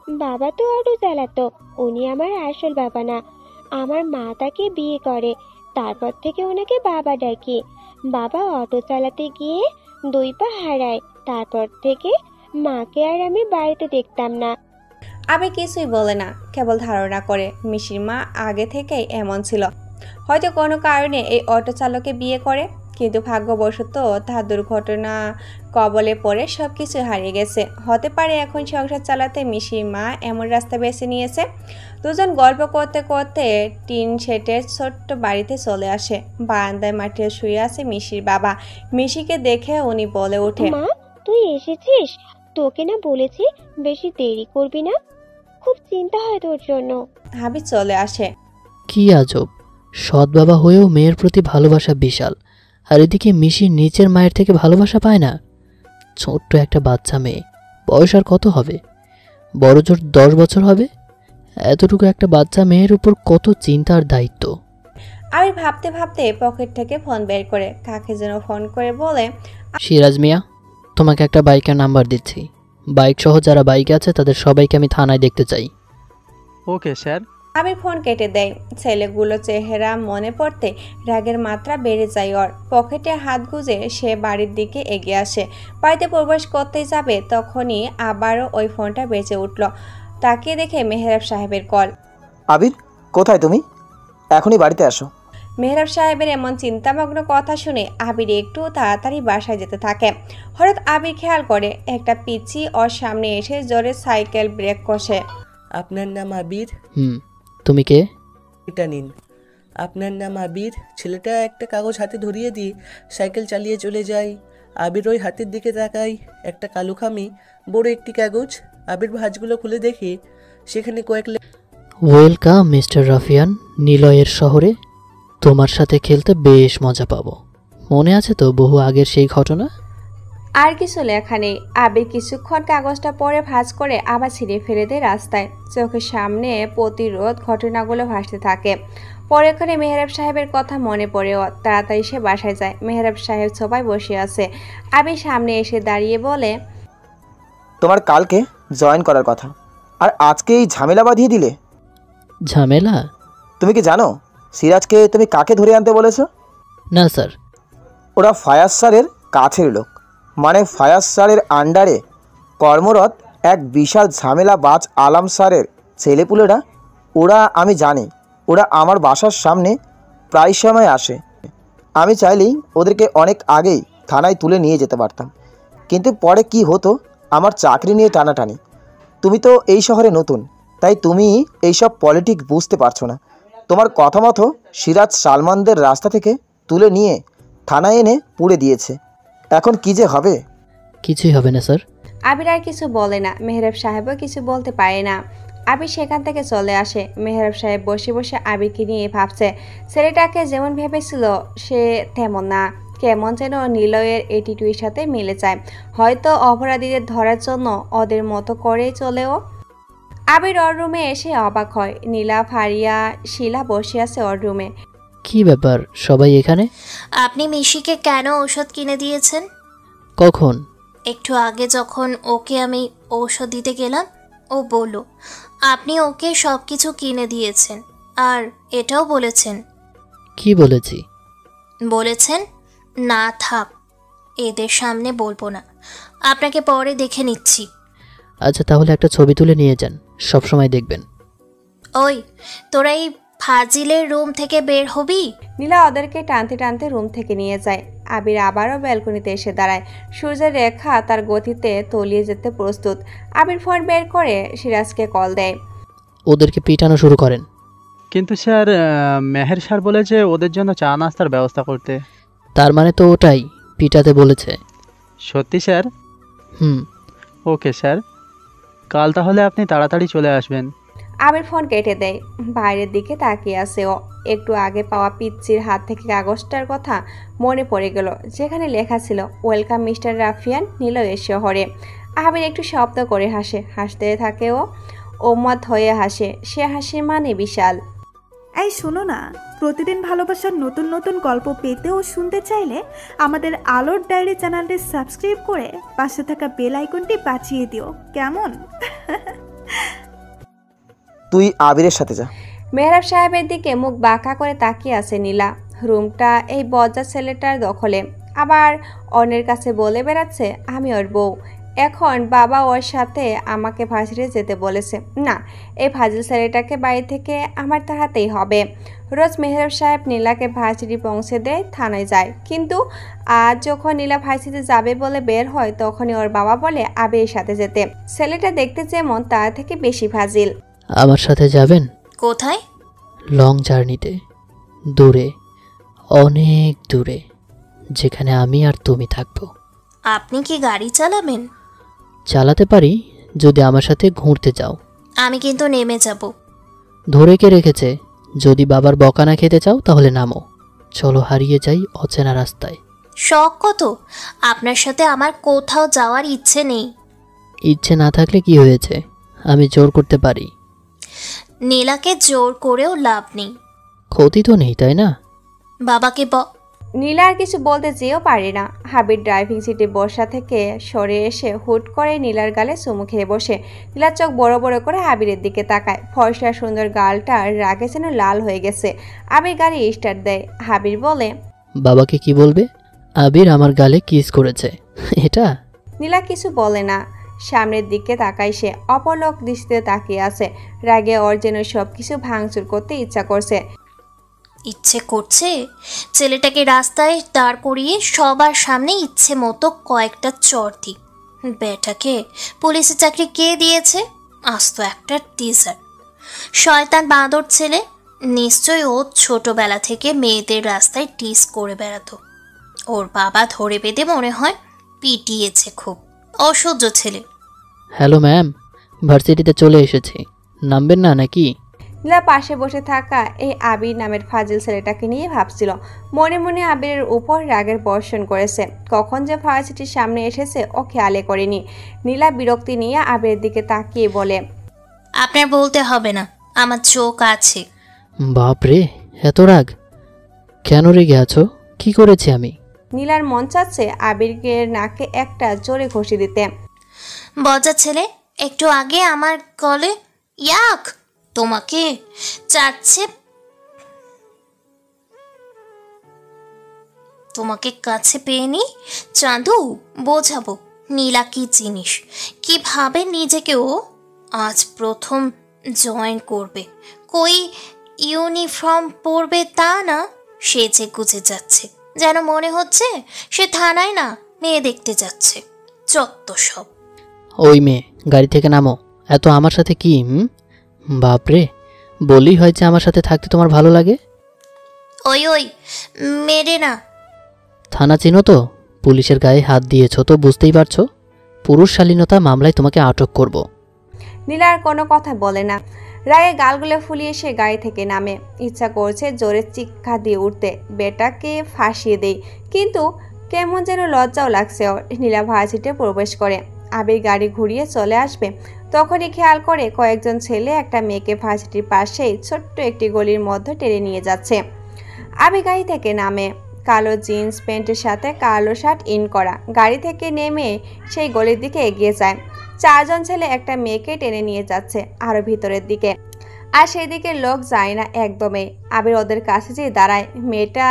[SPEAKER 4] বাবা তো অটো চালাতো, উনি আমার আসল বাবা না। আমার মা তাকে বিয়ে করে, তারপর থেকে ওনাকে বাবা ডাকি। বাবা অটো চালাতে গিয়ে 2 পা হারায়, তারপর থেকে মাকে আর আমি বাড়িতে দেখতাম না।
[SPEAKER 1] আবির কিছুই বলে না, কেবল ধারণা করে মিশির মা আগে থেকেই এমন ছিল। হয়তো কোনো কারণে এই অটো চালকে বিয়ে করে, কিন্তু ভাগ্যবশত তার দুর্ঘটনা কবলে পড়ে সব কিছু হারিয়ে গেছে। হতে পারে এখন সংসার চালাতে মিশির মা এমন রাস্তা বেছে নিয়েছে। দুজন গল্প করতে করতে টিন শেডের ছোট্ট বাড়িতে চলে আসে। বারান্দায় মাটিতে শুয়ে আছে মিশির বাবা। মিশিকে দেখে উনি বলে ওঠে,
[SPEAKER 4] মা, তুই এসেছিস? তোকে না বলেছি বেশি দেরি করবি না, খুব চিন্তা হয় তোর জন্য।
[SPEAKER 1] আবির চলে আসে।
[SPEAKER 5] কি আজব, সৎ বাবা হয়েও মেয়ের প্রতি ভালোবাসা বিশাল, আর এদিকে মিশি নিচের মায়ের থেকে ভালোবাসা পায় না। ছোট্ট একটা বাচ্চা মেয়ে, বয়স আর কত হবে? বড় জোর 10 বছর হবে। এতটুকু একটা বাচ্চা মেয়ের উপর কত চিন্তার দায়িত্ব।
[SPEAKER 1] আবির ভাবতে ভাবতে পকেট থেকে ফোন বের করে কাকে যেন ফোন করে বলে,
[SPEAKER 5] সিরাজ মিয়া, তোমাকে একটা বাইকের নাম্বার দিচ্ছি। বাইক সহ যারা বাইকে আছে তাদের সবাইকে আমি থানায় দেখতে চাই।
[SPEAKER 10] Okay sir.
[SPEAKER 1] আবির ফোন কেটে দেয়। ছেলেগুলো চেহারা মনে পড়তে রাগের মাত্রা বেড়ে যায় ওর। পকেটে হাত গুজে সে বাড়ির দিকে এগিয়ে আসে। বাড়িতে প্রবেশ করতেই যাবে, তখনই আবারও ওই ফোনটা বেজে উঠল। তাকিয়ে দেখে মেহরাব সাহেবের কল।
[SPEAKER 3] আবির, কোথায় তুমি? এখনই বাড়িতে আসো।
[SPEAKER 1] মেহরাব সাহেবের এমন চিন্তামগ্ন কথা শুনে আবির একটু তাড়াতাড়ি বাসায় যেতে থাকে। হঠাৎ আবির খেয়াল করে একটা পিচ্চি ওর সামনে এসে জোরে সাইকেল ব্রেক কষে।
[SPEAKER 11] আপনার নাম আবির?
[SPEAKER 5] তুমি কে?
[SPEAKER 11] এটা নিন। আপনার নাম আবির। ছেলেটা একটা কাগজ হাতে ধরিয়ে দিয়ে সাইকেল চালিয়ে চলে যায়। আবির ওই হাতের দিকে তাকায়, একটা কালো খামি বড় একটি কাগজ। আবির ভাঁজগুলো খুলে দেখে সেখানে কয়েক
[SPEAKER 5] ওয়েলকাম মিস্টার রাফিয়ান নিলয়ের শহরে। তোমার সাথে খেলতে বেশ মজা পাবো। মনে আছে তো বহু আগের সেই ঘটনা?
[SPEAKER 1] আর কিছু লেখা নেই। আবির কিছুক্ষণ কাগজটা পরে ভাঁজ করে আবার ছিঁড়ে ফেলে দেয় রাস্তায়। চোখের সামনে প্রতিরোধ ঘটনাগুলো ভাসতে থাকে। পরেক্ষণে মেহরাব সাহেবের কথা মনে পড়ে। তাড়াতাড়ি সে বাসায় যায়। মেহরাব সাহেব সোফায় বসে আছে। আবির সামনে এসে দাঁড়িয়ে বলে,
[SPEAKER 3] তোমার কালকে জয়েন করার কথা, আর আজকে এই ঝামেলা বাঁধিয়ে দিলে।
[SPEAKER 5] ঝামেলা?
[SPEAKER 3] তুমি কি জানো সিরাজকে তুমি কাকে ধরে আনতে বলেছো?
[SPEAKER 5] না স্যার।
[SPEAKER 3] ওরা ফায়াজ স্যারের কাছের লোক, মানে ফায়াজ স্যারের আন্ডারে কর্মরত এক বিশাল ঝামেলাবাজ আলাম স্যারের ছেলেপুলেরা। ওরা, আমি জানি, ওরা আমার বাসার সামনে প্রায় সময় আসে। আমি চাইলেই ওদেরকে অনেক আগেই থানায় তুলে নিয়ে যেতে পারতাম, কিন্তু পরে কি হতো, আমার চাকরি নিয়ে টানাটানি। তুমি তো এই শহরে নতুন, তাই তুমি এইসব পলিটিক্স বুঝতে পারছো না। তোমার কথা মতো সিরাজ সালমানদের রাস্তা থেকে তুলে নিয়ে থানায় এনে পুড়ে দিয়েছে। এখন কি যে হবে?
[SPEAKER 5] কিছুই হবে না স্যার।
[SPEAKER 1] আবির আর কিছু বলে না, মেহরাব সাহেবও কিছু বলতে পারে না। আবির সেখান থেকে চলে আসে। মেহরাব সাহেব বসে বসে আবিরকে নিয়ে ভাবছে, ছেলেটাকে যেমন ভেবেছিল সে তেমন না, কেমন যেন নিলয়ের এটিটিউডের সাথে মিলে যায়। হয়তো অপরাধীদের ধরার জন্য ওদের মতো করেই চলেও। আবির ওর রুমে এসে অবাক হয়, নীলা, ফারিয়া, শিলা বসে আছে ওর রুমে।
[SPEAKER 5] কি ব্যাপার সবাই এখানে?
[SPEAKER 2] আপনি মিশিকে কেন ঔষধ কিনে দিয়েছেন?
[SPEAKER 5] কখন?
[SPEAKER 2] একটু আগে যখন ওকে আমি ঔষধ দিতে গেলাম, ও বলল আপনি ওকে সব কিছু কিনে দিয়েছেন, আর এটাও বলেছেন।
[SPEAKER 5] কি বলেছি?
[SPEAKER 2] বলেছেন না থাক, এদের সামনে বলবো না, আপনাকে পরে দেখে নিচ্ছি।
[SPEAKER 5] আচ্ছা তাহলে একটা ছবি তুলে নিয়ে যান, সবসময় দেখবেন।
[SPEAKER 2] ওই তোরা এই ফাজিলের রুম থেকে বের হবি?
[SPEAKER 1] নীলা ওদেরকে টানতে টানতে রুম থেকে নিয়ে যায়। আবির আবারও ব্যালকনিতে এসে দাঁড়ায়। সূর্যের রেখা তার গতিতে তলিয়ে যেতে প্রস্তুত। আবির ফোন বের করে সিরাজকে কল দেয়।
[SPEAKER 5] ওদেরকে পিটানো শুরু করেন।
[SPEAKER 10] কিন্তু স্যার, মেহের স্যার বলেছে ওদের জন্য চা নাস্তার ব্যবস্থা করতে।
[SPEAKER 5] তার মানে তো ওটাই, পিটাতে বলেছে।
[SPEAKER 10] সত্যি স্যার?
[SPEAKER 5] হুম।
[SPEAKER 10] ওকে স্যার, কাল তাহলে আপনি তাড়াতাড়ি চলে আসবেন।
[SPEAKER 1] আবির ফোন কেটে দেয়। বাইরের দিকে তাকিয়ে আছে ও। একটু আগে পাওয়া পিচ্চির হাত থেকে কাগজটার কথা মনে পড়ে গেল, যেখানে লেখা ছিল ওয়েলকাম মিস্টার রাফিয়ান নিলয়ের শহরে। আবির একটু শব্দ করে হাসে। হাসতে থাকে ও, ওমত হয়ে হাসে। সে হাসির মানে বিশাল।
[SPEAKER 12] এই শোনো না, প্রতিদিন ভালোবাসার নতুন নতুন গল্প পেতে ও শুনতে চাইলে আমাদের আলোর ডায়েরি চ্যানেলটি সাবস্ক্রাইব করে পাশে থাকা বেল আইকনটি বাজিয়ে দিও, কেমন?
[SPEAKER 3] তুই আবিরের সাথে যা।
[SPEAKER 1] মেহরাব সাহেবের দিকে মুখ বাঁকা করে তাকিয়ে আছে নীলা। রুমটা এই বজ্জাত ছেলেটার দখলে। আবার অন্যের কাছে বলে বেড়াচ্ছে আমি ওর বউ। এখন বাবা ওর সাথে আমাকে ভাসিয়ে যেতে বলেছে। না, এই ফাজিল ছেলেটাকে বাড়ি থেকে আমার তাড়াতেই হবে। রোজ মেহরাব সাহেব নীলাকে ভার্সিটি পৌঁছে দেয়, থানায় যায়। কিন্তু আজ যখন নীলা ভার্সিটি যাবে বলে বের হয়, তখনই ওর বাবা বলে আবিরের সাথে যেতে। ছেলেটা দেখতে যেমন তার থেকে বেশি ফাজিল।
[SPEAKER 5] আমার সাথে যাবেন?
[SPEAKER 2] কোথায়?
[SPEAKER 5] লং জার্নিতে, দূরে, অনেক দূরে, যেখানে আমি আর তুমি থাকবো।
[SPEAKER 2] আপনি কি গাড়ি চালাবেন?
[SPEAKER 5] চালাতে পারি যদি আমার সাথে ঘুরতে যাও।
[SPEAKER 2] আমি কিন্তু নেমে যাব।
[SPEAKER 5] ধরে কে রেখেছে? যদি বাবার বকা না খেতে চাও তাহলে নামো। চলো হারিয়ে যাই অচেনা রাস্তায়।
[SPEAKER 2] শখ কত? আপনার সাথে আমার কোথাও যাওয়ার ইচ্ছে নেই।
[SPEAKER 5] ইচ্ছে না থাকলে কি হয়েছে, আমি জোর করতে পারি।
[SPEAKER 2] নীলাকে জোর করেও লাভ নেই।
[SPEAKER 5] ক্ষতি তো নেই, তাই না?
[SPEAKER 2] বাবাকে
[SPEAKER 1] নীলা আর কিছু বলতে চেয়েও পারে না। হাবির ড্রাইভিং সিটে বসা থেকে সরে এসে হুট করে নীলার গালে চুমু খেয়ে বসে। নীলার চোখ বড় বড় করে আবিরের দিকে তাকায়। ফর্সা সুন্দর গালটা রাগে যেন লাল হয়ে গেছে। আবির গাড়ি স্টার্ট দেয়। হাবির বলে,
[SPEAKER 5] বাবাকে কি বলবে? আবির আমার গালে কিস করেছে, এটা?
[SPEAKER 1] নীলা কিছু বলে না। সামনের দিকে তাকায় সে। অপলক দৃষ্টিতে তাকিয়ে আছে। রাগে ওর যেন সবকিছু ভাঙচুর করতে ইচ্ছা করছে।
[SPEAKER 2] ইচ্ছে করছে ছেলেটাকে রাস্তায় দাঁড় করিয়ে সবার সামনে ইচ্ছে মতো কয়েকটা চড় দি। বেটাকে পুলিশের চাকরি কে দিয়েছে? আস্ত একটা টিজার, শয়তান বাঁদর ছেলে। নিশ্চয়ই ও ছোটবেলা থেকে মেয়েদের রাস্তায় টিস করে বেড়াতো। ওর বাবা ধরে বেঁধে মনে হয় পিটিয়েছে খুব। অসহ্য ছেলে।
[SPEAKER 5] হ্যালো ম্যাম, ভার্সিটিতে চলে এসেছি, নামবেন না নাকি?
[SPEAKER 1] নীলা পাশে বসে থাকা এই আবির নামের ফাজিল ছেলেটাকে নিয়ে ভাবছিল। মনে মনে আবিরের উপর রাগের বর্ষণ করেছে। কখন যে ভার্সিটির সামনে এসেছে ও খেয়ালে করেনি। নীলা বিরক্তি নিয়ে আবিরের দিকে তাকিয়ে বলে,
[SPEAKER 2] আপনার বলতে হবে না, আমার চোখ আছে।
[SPEAKER 5] বাপরে, এত রাগ কেন? রেগে আছো? কি করেছি আমি?
[SPEAKER 1] নীলার মন চাচ্ছে আবিরকে নাকে একটা জোরে ঘষি দিতে।
[SPEAKER 2] বজ্জাত ছেলে, একটু আগে আমার গলে ইয়াক তোমাকে চাচ্ছে, তোমাকে কাছে পেয়ে নি চাঁদু বোঝাবো নীলা কি জিনিস, কিভাবে নিজেকে ও আজ প্রথম জয়েন করবে। কই ইউনিফর্ম পরবে তা না, সেজে গুজে যাচ্ছে, যেন মনে হচ্ছে সে থানায় না মেয়ে দেখতে যাচ্ছে। যত সব।
[SPEAKER 5] ওই মেয়ে, গাড়ি থেকে নামো, এত আমার সাথে কি বাপরে, বললেই হয় যে আমার সাথে থাকতে তোমার ভালো লাগে।
[SPEAKER 2] ওই ওই, মেরে না।
[SPEAKER 5] থানা চিনো তো? পুলিশের গায়ে হাত দিয়েছো তো বুঝতেই পারছো। পুরুষ শালীনতা মামলায় তোমাকে আটক করব।
[SPEAKER 1] নীলা আর কোনো কথা বলে না। রাগে গালগুলো ফুলিয়ে সে গাড়ি থেকে নামে। ইচ্ছা করছে জোরে চিৎকার দিয়ে উঠতে, বেটাকে ফাঁসিয়ে দেই, কিন্তু কেমন যেন লজ্জাও লাগছে ওর। নীলা ভার্সিটিতে প্রবেশ করে। আবির গাড়ি ঘুরিয়ে চলে আসবে, তখনই খেয়াল করে কয়েকজন ছেলে একটা মেয়েকে ভার্সিটির পাশেই ছোট্ট একটি গলির মধ্যে টেনে নিয়ে যাচ্ছে। আবির গাড়ি থেকে নামে। কালো জিন্স প্যান্টের সাথে কালো শার্ট ইন করা। গাড়ি থেকে নেমে সেই গলির দিকে এগিয়ে যায়। 4 জন ছেলে একটা মেয়েকে টেনে নিয়ে যাচ্ছে আরো ভিতরের দিকে, আর সেই দিকে লোক যায় না একদমই। আবির ওদের কাছে যেয়ে দাঁড়ায়। মেয়েটা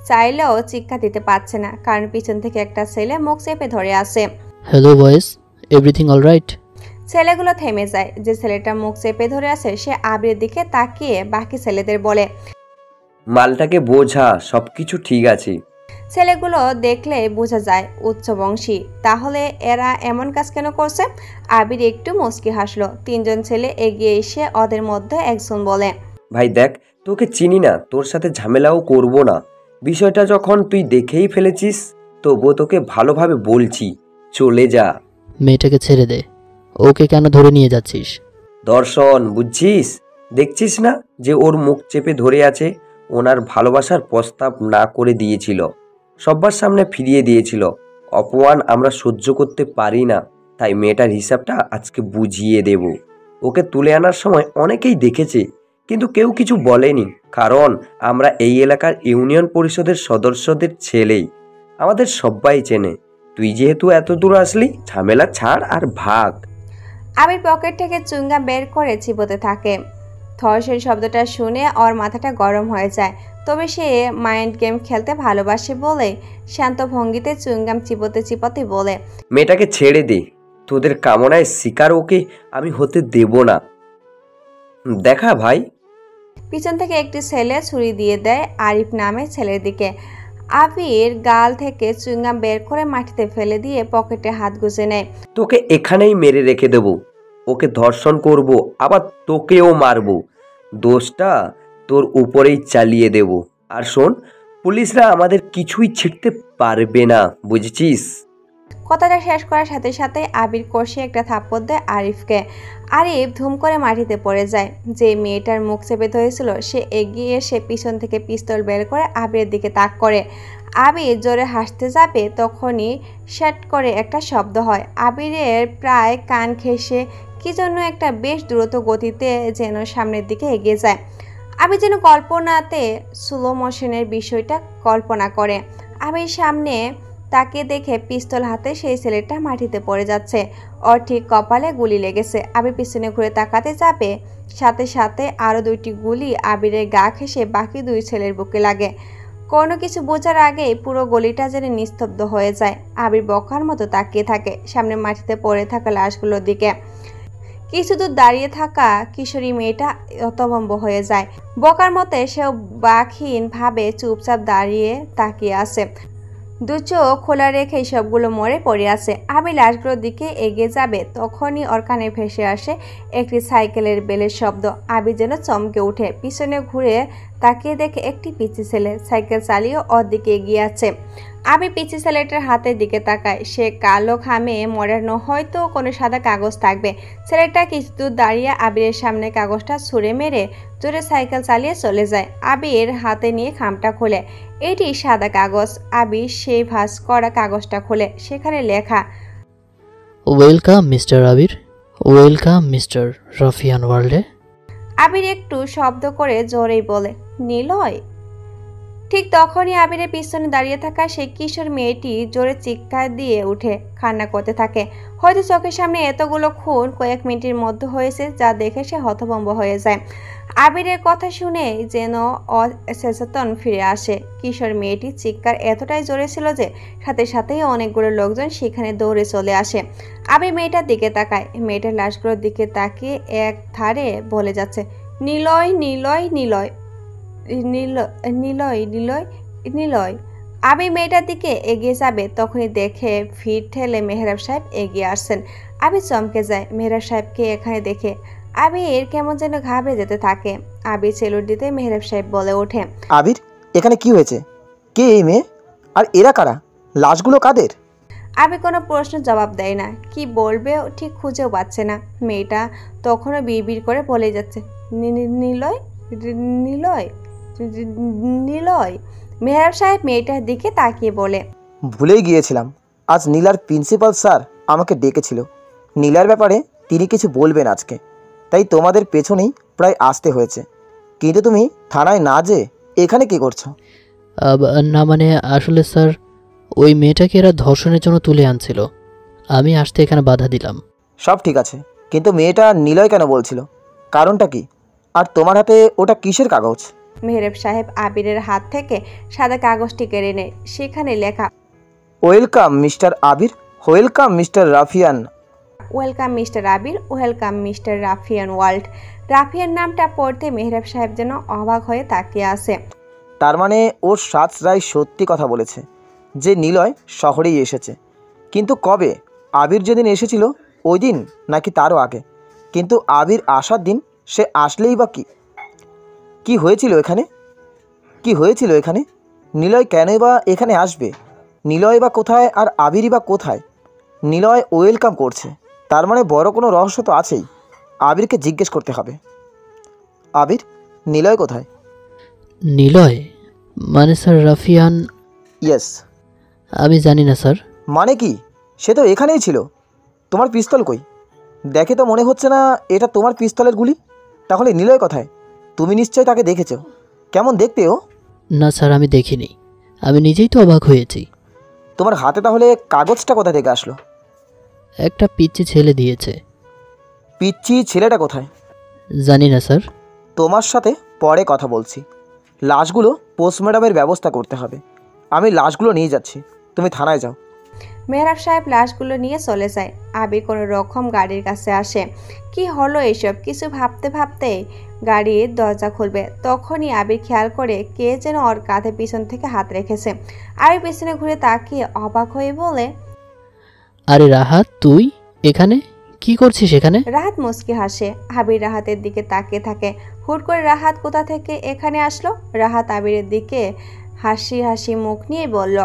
[SPEAKER 1] চাইলেও চিৎকার দিতে পারছে না, কারণ পিছন থেকে একটা ছেলে মুখ চেপে ধরে আছে।
[SPEAKER 5] হ্যালো বয়েস, এভরিথিং অলরাইট?
[SPEAKER 1] ছেলেগুলো থেমে যায়। যে ছেলেটা মুখ চেপে ধরে আছে সে আবিরের দিকে তাকিয়ে বাকি ছেলেদের বলে,
[SPEAKER 13] মালটাকে বোঝা, সবকিছু ঠিক আছে।
[SPEAKER 1] ছেলেগুলো দেখলে বোঝা যায় উচ্চবংশী, তাহলে এরা এমন কাজ কেন করছে? আবির একটু মুচকি হাসলো। 3 জন ছেলে এগিয়ে এসে ওদের মধ্যে একজন বলে,
[SPEAKER 13] ভাই দেখ, তোকে চিনি না, তোর সাথে ঝামেলাও করব না। বিষয়টা যখন তুই দেখেই ফেলেছিস, তবুও তোকে ভালোভাবে বলছি, চলে যা।
[SPEAKER 5] মেয়েটাকে ছেড়ে দে। ওকে কেন ধরে নিয়ে যাচ্ছিস?
[SPEAKER 13] দর্শন বুঝছিস? দেখছিস না যে ওর মুখ চেপে ধরে আছে? ওনার ভালোবাসার প্রস্তাব না করে দিয়েছিল, সবার সামনে ফিরিয়ে দিয়েছিল। অপমান আমরা সহ্য করতে পারি না, তাই মেয়েটার হিসাবটা আজকে বুঝিয়ে দেব। ওকে তুলে আনার সময় অনেকেই দেখেছে, কিন্তু কেউ কিছু বলেনি, কারণ আমরা এই এলাকার ইউনিয়ন পরিষদের সদস্যদের ছেলেই, আমাদের সবাই চেনে। তুই যেহেতু এত দূর আসলি, ঝামেলা ছাড় আর ভাগ।
[SPEAKER 1] আবির পকেট থেকে চুইংগাম বের করে চিবোতে থাকে। থর্সের শব্দটা শুনে ওর মাথাটা গরম হয়ে যায়। তবে সে মাইন্ড গেম খেলতে ভালোবাসে বলে শান্ত ভঙ্গিতে চুইংগাম চিবোতে চিবোতে বলে,
[SPEAKER 13] মেয়েটাকে ছেড়ে দে, তোদের কামনায় শিকার ওকে আমি হতে দেব না। দেখা ভাই।
[SPEAKER 1] পিছন থেকে একটি ছেলে ছুরি দিয়ে দেয় আরিফ নামে ছেলের দিকে। আবির গাল থেকে চুইংগাম বের করে মাটিতে ফেলে দিয়ে পকেটে হাত গুজে নেয়।
[SPEAKER 13] তোকে এখানেই মেরে রেখে দেব, ওকে ধর্ষণ করব, আবার তোকেও মারবো। দোষটা তোর উপরেই চালিয়ে দেব। আর শোন, পুলিশরা আমাদের কিছুই ছিঁড়তে পারবে না, বুঝেছিস?
[SPEAKER 1] কথাটা শেষ করার সাথে সাথে আবির কষে একটা থাপ্পড় দেয় আরিফকে। আরিফ ধুম করে মাটিতে পড়ে যায়। যে মেয়েটার মুখ চেপে ধরেছিল সে এগিয়ে এসে পিছন থেকে পিস্তল বের করে আবিরের দিকে তাক করে। আবির জোরে হাসতে যাবে, তখনই শ্যাট করে একটা শব্দ হয়। আবিরের প্রায় কান ঘেঁষে কি জন্য একটা বেশ দ্রুত গতিতে যেন সামনের দিকে এগিয়ে যায়। আবির যেন কল্পনাতে স্লো মোশনের বিষয়টা কল্পনা করে। আবির সামনে তাকে দেখে পিস্তল হাতে সেই ছেলেটা মাটিতে পড়ে যাচ্ছে। ওর ঠিক কপালে গুলি লেগেছে। আবির পিছনে ঘুরে তাকাতে যাবে, সাথে সাথে আরও 2টি গুলি আবিরের গা ঘেঁষে বাকি 2 ছেলের বুকে লাগে। কোনো কিছু বোঝার আগেই পুরো গলিটা যেন নিস্তব্ধ হয়ে যায়। আবির বকার মতো তাকিয়ে থাকে সামনে মাটিতে পড়ে থাকা লাশগুলোর দিকে। কিছু দূর দাঁড়িয়ে থাকা কিশোরী মেয়েটা হতভম্ব হয়ে যায়। বকার মতে সেও বাকহীন ভাবে চুপচাপ দাঁড়িয়ে তাকিয়ে আছে। 2 চোখ খোলা রেখে সবগুলো মরে পড়ে আছে। আবির লাশগুলোর দিকে এগিয়ে যাবে, তখনই ওর কানে ভেসে আসে একটি সাইকেলের বেলের শব্দ। আবির যেন চমকে উঠে পিছনে ঘুরে তাকিয়ে দেখে একটি পিচ্চি ছেলে সাইকেল চালিয়ে ওর দিকে এগিয়ে আছে। আবির পিচ্চি ছেলেটার হাতের দিকে তাকায়। সে কালো খামে মোড়ানো, হয়তো কোনো সাদা কাগজ থাকবে। ছেলেটা কিছু দূর দাঁড়িয়ে আবিরের সামনে কাগজটা ছুঁড়ে মেরে জোরে সাইকেল চালিয়ে চলে যায়। আবির হাতে নিয়ে খামটা খোলে। এটি সাদা কাগজ। আবির সেই ভাঁজ করা কাগজটা খোলে। সেখানে লেখা,
[SPEAKER 5] ওয়েলকাম মিস্টার আবির, ওয়েলকাম মিস্টার রাফিয়ান ওয়ার্ল্ডে।
[SPEAKER 1] আবির একটু শব্দ করে জোরেই বলে, নিলয়। ঠিক তখনই আবিরের পিছনে দাঁড়িয়ে থাকা সেই কিশোর মেয়েটি জোরে চিৎকার দিয়ে উঠে কান্না করতে থাকে। হয়তো চোখের সামনে এতগুলো খুন কয়েক মিনিটের মধ্যে হয়েছে, যা দেখে সে হতভম্ব হয়ে যায়। আবিরের কথা শুনে যেন অচেতন ফিরে আসে। কিশোর মেয়েটির চিৎকার এতটাই জোরে ছিল যে সাথে সাথেই অনেকগুলো লোকজন সেখানে দৌড়ে চলে আসে। আবির মেয়েটার দিকে তাকায়। মেয়েটার লাশগুলোর দিকে তাকিয়ে এক ধারে বলে যাচ্ছে, নিলয়, নিলয়, নিলয়, নিলয়, নিলয়, নিলয়। আবির মেয়েটার দিকে এগিয়ে যাবে, তখনই দেখে ভিড় ঠেলে মেহরাব সাহেব এগিয়ে আসছেন। আবির চমকে যায় মেহরাব সাহেবকে এখানে দেখে। আবির কেমন যেন ঘাবড়ে যেতে থাকে। আবির সেলুট দিতে মেহরাব সাহেব বলে ওঠে,
[SPEAKER 3] আবির, এখানে কি হয়েছে? কে এই মেয়ে? আর এরা কারা? লাশগুলো কাদের?
[SPEAKER 1] আবির কোনো প্রশ্নের জবাব দেয় না, কি বলবে ঠিক খুঁজেও পাচ্ছে না। মেয়েটা তখনও বিড়বিড় করে বলে যাচ্ছে, নিলয়, নিলয়, নিলয়। মেহরাব সাহেব মেয়েটার দিকে তাকিয়ে বলে,
[SPEAKER 3] ভুলেই গিয়েছিলাম, আজ নীলার প্রিন্সিপাল স্যার আমাকে ডেকেছিল। নীলার ব্যাপারে তিনি কিছু বলবেন আজকে, তাই তোমাদের পেছনেই প্রায় আসতে হয়েছে। কিন্তু তুমি থানায় না যেয়ে এখানে কি করছো?
[SPEAKER 5] না মানে আসলে স্যার, ওই মেয়েটাকে এরা ধর্ষণের জন্য তুলে আনছিল, আমি আসতে এখানে বাধা দিলাম।
[SPEAKER 3] সব ঠিক আছে, কিন্তু মেয়েটা নিলয় কেন বলছিল? কারণটা কি? আর তোমার হাতে ওটা কিসের কাগজ?
[SPEAKER 1] মেহরাব সাহেব আবিরের হাত থেকে সাদা কাগজটি কেড়ে নেয়। সেখানে লেখা,
[SPEAKER 3] ওয়েলকাম মিস্টার আবির, ওয়েলকাম মিস্টার রাফিয়ান।
[SPEAKER 1] ওয়েলকাম মিস্টার আবির, ওয়েলকাম মিস্টার রাফিয়ান ওয়ার্ল্ড। রাফিয়ান নামটা পড়তে মেহরাব সাহেব যেন অবাক হয়ে তাকিয়ে আছে।
[SPEAKER 3] তার মানে ওর সাজ রায় সত্যি কথা বলেছে যে নিলয় শহরেই এসেছে। কিন্তু কবে? আবির যেদিন এসেছিল ওই দিন, নাকি তারও আগে? কিন্তু আবির আসার দিন সে আসলেই বা কি হয়েছিল এখানে? কি হয়েছিল এখানে? নিলয় কেনই বা এখানে আসবে? নিলয় বা কোথায় আর আবিরই বা কোথায়? নিলয় ওয়েলকাম করছে, তার মানে বড় কোনো রহস্য তো আছেই। আবিরকে জিজ্ঞেস করতে হবে। আবির, নিলয় কোথায়?
[SPEAKER 5] নিলয় মানে স্যার রাফিয়ান?
[SPEAKER 3] ইয়েস।
[SPEAKER 5] আমি জানি না স্যার।
[SPEAKER 3] মানে কি? সে তো এখানেই ছিল। তোমার পিস্তল কই? দেখে তো মনে হচ্ছে না এটা তোমার পিস্তলের গুলি। তাহলে নিলয় কোথায়? তুমি নিশ্চয় তাকে দেখেছো। কেমন দেখতে ও?
[SPEAKER 5] না স্যার, আমি দেখিনি, আমি নিজেই তো অবাক হয়েছি।
[SPEAKER 3] তোমার হাতে তাহলে কাগজটা কোথা থেকে আসলো?
[SPEAKER 5] একটা পিচ্চি ছেলে দিয়েছে।
[SPEAKER 3] পিচ্চি ছেলেটা কোথায়?
[SPEAKER 5] জানি না স্যার।
[SPEAKER 3] তোমার সাথে পরে কথা বলছি। লাশগুলো পোস্টমর্টমের ব্যবস্থা করতে হবে। আমি লাশগুলো নিয়ে যাচ্ছি, তুমি থানায় যাও।
[SPEAKER 1] মেহরাব সাহেব লাশগুলো নিয়ে চলে যায়। আবির কোনো রকম গাড়ির কাছে আসে। কি হলো এসব কিছু ভাবতে ভাবতে গাড়ির দরজা খুলবে, তখনই আবির খেয়াল করে কে যেন ওর কাঁধে পিছন থেকে হাত রেখেছে। আবির পিছনে ঘুরে তাকিয়ে অবাক হয়ে বলে,
[SPEAKER 5] আরে রাহাত, তুই এখানে কি করছিস এখানে?
[SPEAKER 1] রাহাত মুচকি হাসে। আবির রাহাতের দিকে তাকিয়ে থাকে। হুট করে রাহাত কোথা থেকে এখানে আসলো? রাহাত আবিরের দিকে হাসি হাসি মুখ নিয়ে বলল,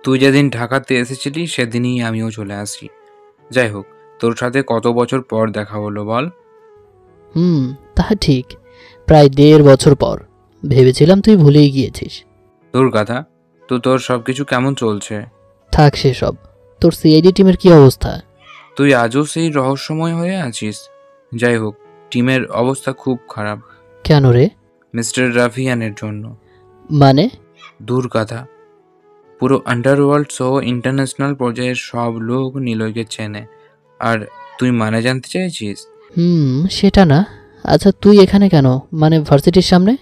[SPEAKER 14] তুই যেদিন ঢাকাতে এসেছিলি সেদিনই আমিও চলে আসি। যাই হোক, তোর সাথে কত বছর পর দেখা হলো বল?
[SPEAKER 5] তা ঠিক, প্রায় 1.5 বছর পর। ভেবেছিলাম তুই ভুলেই গিয়েছিস।
[SPEAKER 14] তোর কথা তো, তোর সব কিছু কেমন চলছে?
[SPEAKER 5] থাক সেসব, তোর সিআইডি টিমের কি অবস্থা?
[SPEAKER 14] তুই আজও সেই রহস্যময় হয়ে আছিস। যাই হোক, টিমের অবস্থা খুব খারাপ।
[SPEAKER 5] কেন রে?
[SPEAKER 14] মিস্টার রাফিয়ানের জন্য।
[SPEAKER 5] মানে?
[SPEAKER 14] দূর কথা, পুরো আন্ডারওয়ার্ল্ড সহ ইন্টারন্যাশনাল পর্যায়ের সব লোক নিলয়কে চেনে। আর তুই মানে জানতে চাইছিস?
[SPEAKER 5] সেটা না। আচ্ছা তুই এখানে কেন, মানে ভার্সিটির সামনে?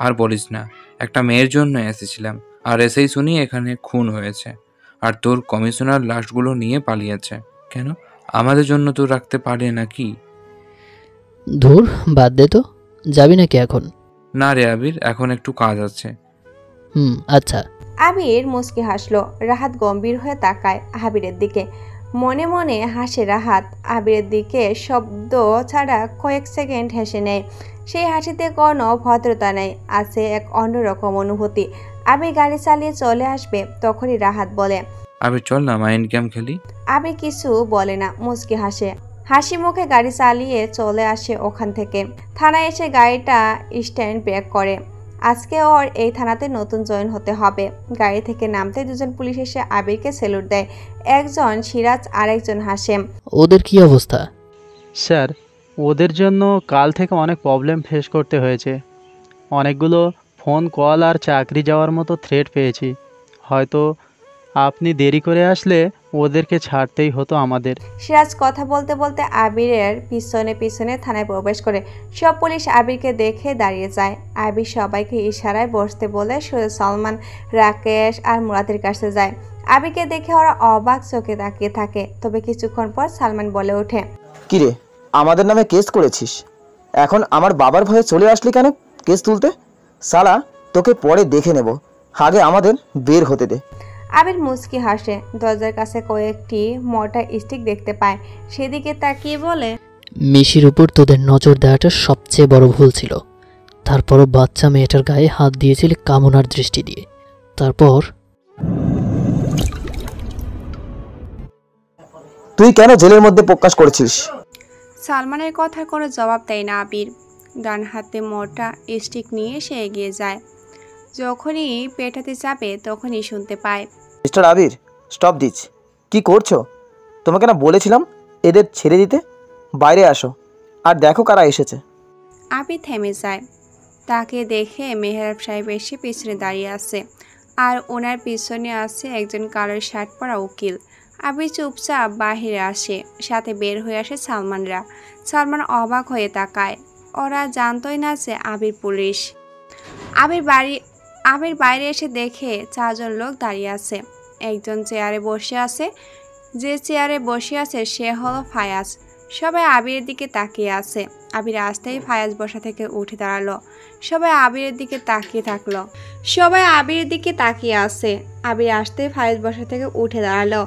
[SPEAKER 14] আর বলিস না, একটা মেয়ের জন্য এসেছিলাম, আর এসেই শুনি এখানে খুন হয়েছে। আর তোর কমিশনার লাশগুলো নিয়ে পালিয়েছে। কেন? আমাদের জন্য তো রাখতে পারে নাকি?
[SPEAKER 5] ধুর, বাদ দে তো। যাবি নাকি এখন?
[SPEAKER 14] না রে আবির, এখন একটু কাজ আছে।
[SPEAKER 5] আচ্ছা।
[SPEAKER 1] আবির মুচকি হাসলো। রাহাত গম্ভীর হয়ে তাকায় আবিরের দিকে। মনে মনে হাসে রাহাত। আবিরের দিকে শব্দ ছাড়া কয়েক সেকেন্ড হেসে নেয়। সেই হাসিতে কোনো ভদ্রতা নেই, আছে এক অন্যরকম অনুভূতি। আবির গাড়ি চালিয়ে চলে আসবে, তখনই রাহাত বলে,
[SPEAKER 14] আবির চল না মাইন্ড গেম খেলি।
[SPEAKER 1] আবির কিছু বলে না, মুচকি হাসে। হাসি মুখে গাড়ি চালিয়ে চলে আসে ওখান থেকে। থানায় এসে গাড়িটা স্ট্যান্ড ব্রেক করে। আজকে ওর এই থানাতে নতুন জয়েন হতে হবে। গাড়ি থেকে নামতে দুজন পুলিশ এসে আবিরকে সেলুট দেয়। একজন সিরাজ আর একজন হাসেম।
[SPEAKER 5] ওদের কি অবস্থা?
[SPEAKER 10] স্যার, ওদের জন্য কাল থেকে অনেক প্রবলেম ফেস করতে হয়েছে। অনেকগুলো ফোন কল আর চাকরি যাওয়ার মতো থ্রেট পেয়েছি। হয়তো আপনি দেরি করে আসলে ওদেরকে ছাড়তেই হতো আমাদের।
[SPEAKER 1] সিরাজ কথা বলতে বলতে আবিরের পিছনে পিছনে থানায় প্রবেশ করে। সব পুলিশ আবিরকে দেখে দাঁড়িয়ে যায়। আবির সবাইকে ইশারায় বসতে বলে সুরেশ, সালমান, রাকেশ আর মুরাদের কাছে যায়। আবিরকে দেখে ওরা অবাক চোখে তাকিয়ে থাকে। তবে কিছুক্ষণ পর সালমান বলে ওঠে,
[SPEAKER 3] কিরে, আমাদের নামে কেস করেছিস? এখন আমার বাবার ভয়ে চলে আসলি কেন কেস তুলতে? সালা, তোকে পরে দেখে নেব। আগে আমাদের বের হতে দে।
[SPEAKER 1] আবির মুচকি হাসে। দরজার কাছে কয়েকটি মোটা স্টিক দেখতে পায়, সেদিকে তাকিয়ে বলে,
[SPEAKER 5] মিশির উপর তোদের নজর দেওয়াটা সবচেয়ে বড় ভুল ছিল। তারপরও বাচ্চা মেয়েটার গায়ে হাত দিয়েছিলি কামনার দৃষ্টি দিয়ে। তারপর
[SPEAKER 3] তুই কেন জেলের মধ্যে প্রকাশ করেছিস?
[SPEAKER 1] সালমানের কথার কোনো জবাব দেয় না আবির। ডান হাতে মোটা স্টিক নিয়ে সে এগিয়ে যায়। যখনই পেটাতে চাপে তখনই শুনতে পায়,
[SPEAKER 3] মিস্টার আবির, স্টপ দিস। কি করছো? তোমাকে না বলেছিলাম এদের ছেড়ে দিতে? বাইরে আসো আর দেখো কারা এসেছে।
[SPEAKER 1] আবির থেমে যায়। তাকে দেখে মেহরাব সাহেব এসে পিছনে দাঁড়িয়ে আছে, আর ওনার পিছনে আছে একজন কালো শার্ট পরা উকিল। আবির চুপচাপ বাহিরে আসে, সাথে বের হয়ে আসে সালমানরা। সালমান অবাক হয়ে তাকায়। ওরা জানতই না যে আবির পুলিশ। আবির বাইরে এসে দেখে 4 জন লোক দাঁড়িয়ে আছে। একজন চেয়ারে বসে আছে। যে চেয়ারে বসে আছে সে হলো ফায়াজ। সবাই আবিরের দিকে তাকিয়ে আছে। আবির আসতেই ফায়াজ বসা থেকে উঠে দাঁড়ালো। সবাই আবিরের দিকে তাকিয়ে থাকলো। সবাই আবিরের দিকে তাকিয়ে আছে। আবির আসতেই ফায়াজ বসা থেকে উঠে দাঁড়ালো।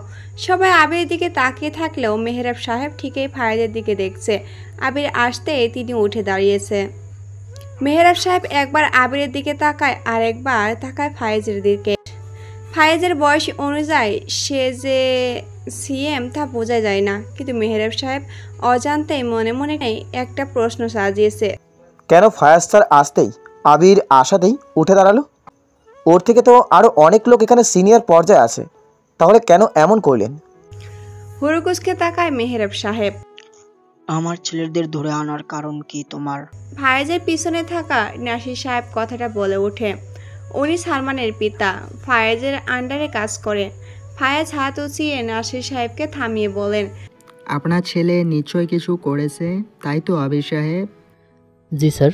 [SPEAKER 1] সবাই আবিরের দিকে তাকিয়ে থাকলেও মেহরাব সাহেব ঠিকই ফায়াজের দিকে দেখছে। আবির আসতেই তিনি উঠে দাঁড়িয়েছে। মেহরাব সাহেব একবার আবিরের দিকে তাকায় আর একবার তাকায় ফায়াজের দিকে। ফায়াজের বয়স অনুযায়ী সে যে সিএম তা বোঝা যায় না, কিন্তু মেহরাব সাহেব অজান্তেই মনে মনে একটা প্রশ্ন সাজিয়েছে।
[SPEAKER 3] কেন ফায়াজ স্যার আসতেই আবির আসাতেই উঠে দাঁড়ালো? ওর থেকে তো আরও অনেক লোক এখানে সিনিয়র পর্যায়ে আছে, তাহলে কেন এমন করলেন?
[SPEAKER 1] হুরুকুসকে তাকায় মেহরাব সাহেব।
[SPEAKER 15] আমার ছেলেদের ধরে আনার কারণ কি তোমার?
[SPEAKER 1] ফায়াজের পিছনে থাকা নাসির সাহেব কথাটা বলে ওঠে। উনি সালমানের পিতা, ফায়াজের আন্ডারে কাজ করে। ফায়াজ হাত উঁচিয়ে নাসির সাহেবকে থামিয়ে বলেন,
[SPEAKER 15] আপনার ছেলে নিশ্চয় কিছু করেছে, তাই তো আবির সাহেব?
[SPEAKER 5] জি স্যার।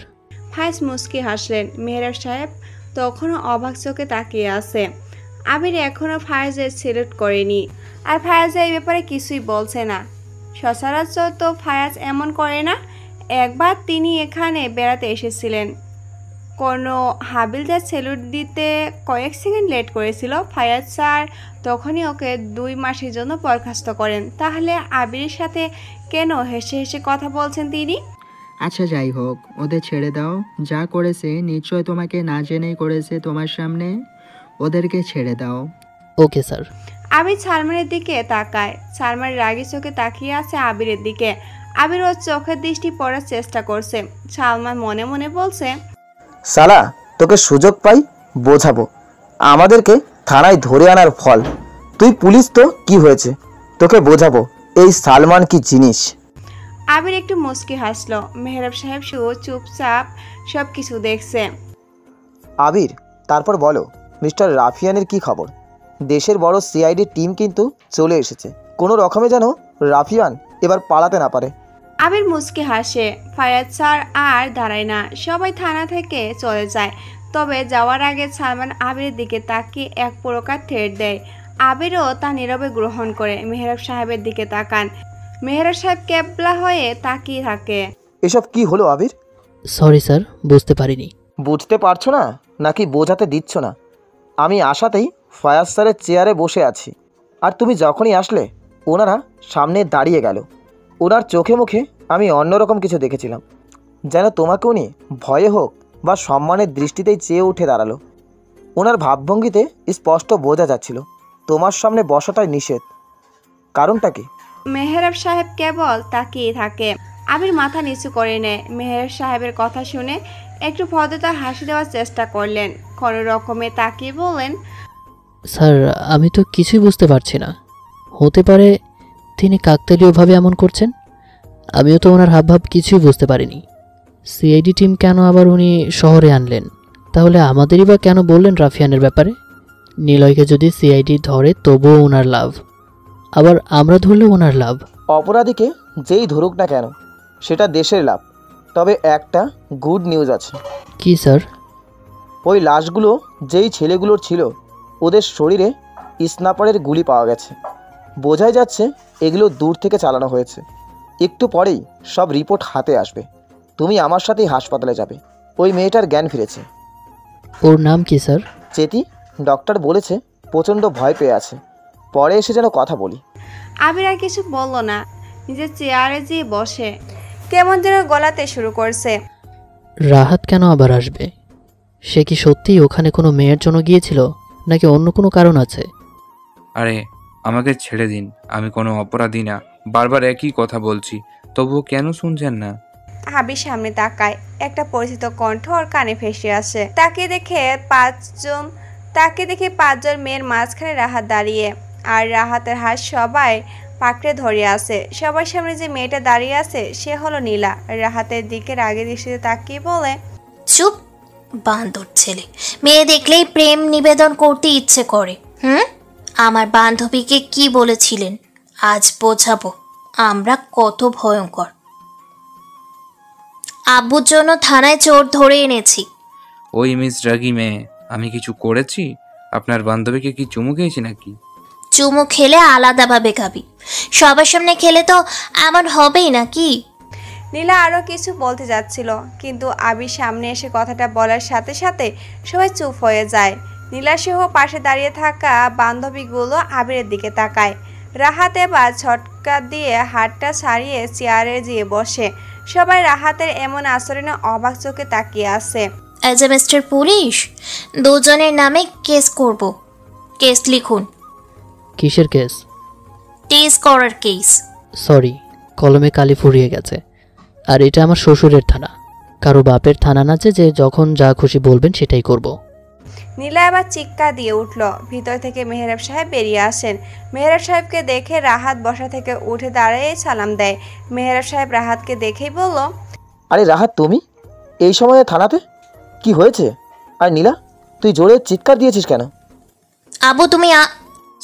[SPEAKER 1] ফায়াজ মুচকি হাসলেন। মেহরাব সাহেব তখনও অবাক চোখে তাকিয়ে আছে। আবির এখনও ফায়াজের সিলেক্ট করেনি, আর ফায়াজ এই ব্যাপারে কিছুই বলছে না। সচরাচর তো ফায়াজ এমন করে না। একবার তিনি এখানে বেড়াতে এসেছিলেন, কোনো হাবিলদার সেলুট দিতে কয়েক সেকেন্ড লেট করেছিল। ফায়াজ স্যার তখনই ওকে 2 মাসের জন্য বরখাস্ত করেন। তাহলে আবিরের সাথে কেন হেসে হেসে কথা বলছেন তিনি?
[SPEAKER 15] আচ্ছা যাই হোক, ওদের ছেড়ে দাও। যা করেছে নিশ্চয় তোমাকে না জেনেই করেছে তোমার সামনে। ওদেরকে ছেড়ে দাও।
[SPEAKER 5] Okay sir.
[SPEAKER 1] আবির সালমানের দিকে তাকায়। সালমান রাগী চোখে তাকিয়ে আছে আবিরের দিকে। আবির ওর চোখের দৃষ্টি পড়ার চেষ্টা করছে। সালমান মনে মনে বলছে,
[SPEAKER 3] সালা, তোকে সুযোগ পাই বোঝাবো। আমাদেরকে থানায় ধরে আনার ফল। তুই পুলিশ তো কি হয়েছে, তোকে বোঝাবো এই সালমান কি জিনিস।
[SPEAKER 1] আবির একটু মুচকি হাসলো। মেহরাব সাহেব শুধু চুপচাপ সব কিছু দেখছে।
[SPEAKER 3] আবির, তারপর বলো মিস্টার রাফিয়ানের কি খবর? দেশের বড় সিআইডি টিম কিন্তু চলে এসেছে। কোনো রকমে যেন রাফিয়ান এবার পালাতে না পারে।
[SPEAKER 1] আবির মুচকি হাসে। ফায়াজ স্যার আর দাঁড়ায় না, সবাই থানা থেকে চলে যায়। তবে যাওয়ার আগে সালমান আবিরের দিকে তাকিয়ে এক প্রকার থ্রেট দেয়। আবিরও তা নীরবে গ্রহণ করে মেহরাব সাহেবের দিকে তাকান। মেহরাব সাহেব ক্যাবলা হয়ে তাকিয়ে থাকে।
[SPEAKER 3] এসব কি হলো আবির?
[SPEAKER 5] সরি স্যার, বুঝতে পারিনি।
[SPEAKER 3] বুঝতে পারছো না নাকি বোঝাতে দিচ্ছ না? আমি আসাতেই ফায়াজ স্যারের চেয়ারে বসে আছি, আর তুমি যখনই আসলে ওনারা সামনে দাঁড়িয়ে গেল। ওনার চোখে মুখে আমি অন্যরকম কিছু দেখেছিলাম, যেন তোমাকে উনি ভয়ে হোক বা সম্মানের দৃষ্টিতেই চেয়ে উঠে দাঁড়ালো। ওনার ভাবভঙ্গিতে স্পষ্ট বোঝা যাচ্ছিল তোমার সামনে বসাটাই নিষেধ। কারণটা কি?
[SPEAKER 1] মেহরাব সাহেব কেবল তাকিয়ে থাকে। আবির মাথা নিচু করে নেয়। মেহরাব সাহেবের কথা শুনে একটু ভদ্রতা হাসি দেওয়ার চেষ্টা করলেন। কোনো রকমে তাকিয়ে বললেন,
[SPEAKER 5] স্যার, আমি তো কিছুই বুঝতে পারছি না। হতে পারে তিনি কাকতালীয়ভাবে এমন করছেন। আমিও তো ওনার হাবভাব কিছুই বুঝতে পারিনি। সিআইডি টিম কেন আবার উনি শহরে আনলেন? তাহলে আমাদেরই বা কেন বললেন রাফিয়ানের ব্যাপারে? নিলয়কে যদি সিআইডি ধরে তবুও ওনার লাভ, আবার আমরা ধরলেও ওনার লাভ।
[SPEAKER 3] অপরাধীকে যেই ধরুক না কেন সেটা দেশের লাভ। তবে একটা গুড নিউজ আছে।
[SPEAKER 5] কি স্যার?
[SPEAKER 3] ওই লাশগুলো যেই ছেলেগুলোর ছিল ওদের শরীরে স্নাপারের গুলি পাওয়া গেছে। বোঝাই যাচ্ছে এগুলো দূর থেকে চালানো হয়েছে। একটু পরেই সব রিপোর্ট হাতে আসবে। তুমি আমার সাথেই হাসপাতালে যাবে। ওই মেয়েটার জ্ঞান ফিরেছে।
[SPEAKER 5] ওর নাম কি স্যার?
[SPEAKER 3] চেতি, ডক্টর বলেছে প্রচণ্ড ভয় পেয়ে আছে, পরে এসে যেন কথা বলি।
[SPEAKER 1] আবির আর কিছু বলল না, নিজের চেয়ারে যেয়ে বসে কেমন যেন গলাতে শুরু করছে।
[SPEAKER 5] রাহাত কেন আবার আসবে? সে কি সত্যিই ওখানে কোনো মেয়ের জন্য গিয়েছিল, নাকি অন্য কোনো কারণ আছে?
[SPEAKER 14] আরে আমাকে ছেড়ে দিন, আমি কোনো অপরাধী না। বারবার একই কথা বলছি, তবুও কেন শুনছেন না?
[SPEAKER 1] আবির সামনে তাকায়, একটা পরিচিত কণ্ঠ ওর কানে ভেসে আসে। তাকে দেখে পাঁচজন মেয়ের মাঝখানে রাহাত দাঁড়িয়ে, আর রাহাতের হাত সবাই পাকড়ে ধরে আছে। সবার সামনে যে মেয়েটা দাঁড়িয়ে আছে সে হলো নীলা। রাহাতের দিকে রাগে দৃষ্টিতে তাকিয়ে বলে,
[SPEAKER 2] চুপ, বান্দর ছেলে, মেয়ে দেখলেই প্রেম নিবেদন করতে ইচ্ছে করে। আমার বান্ধবীকে কি বলেছিলেন? আজ বোঝাবো আমরা কত ভয়ঙ্কর। আব্বুর জন্য থানায় চোর ধরে এনেছি।
[SPEAKER 14] ওই মিস রাগী মেয়ে, আমি কিছু করেছি? আপনার বান্ধবীকে কি চুমু খেয়েছি নাকি?
[SPEAKER 2] চুমু খেলে আলাদাভাবে খাবি, সবার সামনে খেলে তো এমন হবেই নাকি?
[SPEAKER 1] নীলা আরও কিছু বলতে যাচ্ছিল, কিন্তু আবির সামনে এসে কথাটা বলার সাথে সাথে সবাই চুপ হয়ে যায়। নীলা সহ পাশে দাঁড়িয়ে থাকা বান্ধবীগুলো আবিরের দিকে তাকায়। রাহাত এবার ছটকা দিয়ে হাতটা ছাড়িয়ে চেয়ারে যেয়ে বসে। সবাই রাহাতের এমন আচরণে অবাক চোখে তাকিয়ে আছে।
[SPEAKER 2] অ্যাজ এ মিস্টার পুলিশ, দুজনের নামে কেস করব। কেস লিখুন।
[SPEAKER 5] কিসের কেস?
[SPEAKER 2] টেস্ট করার কেস।
[SPEAKER 5] সরি, কলমে কালি ফুরিয়ে গেছে। আর এটা আমার শ্বশুরের থানা, কারো বাপের থানা না যে যখন যা খুশি বলবেন সেটাই করব।
[SPEAKER 1] নীলা এবার চিৎকার দিয়ে উঠল। ভিতর থেকে মেহরাব সাহেব বেরিয়ে আসেন। মেহরাব সাহেবকে দেখে রাহাত বসা থেকে উঠে দাঁড়িয়ে সালাম দেয়। মেহরাব সাহেব রাহাতকে দেখেই বলল,
[SPEAKER 3] আরে রাহাত, তুমি এই সময়ে থানাতে? কি হয়েছে? আর নীলা, তুই জোরে চিৎকার দিয়েছিস কেন?
[SPEAKER 2] আবু তুমি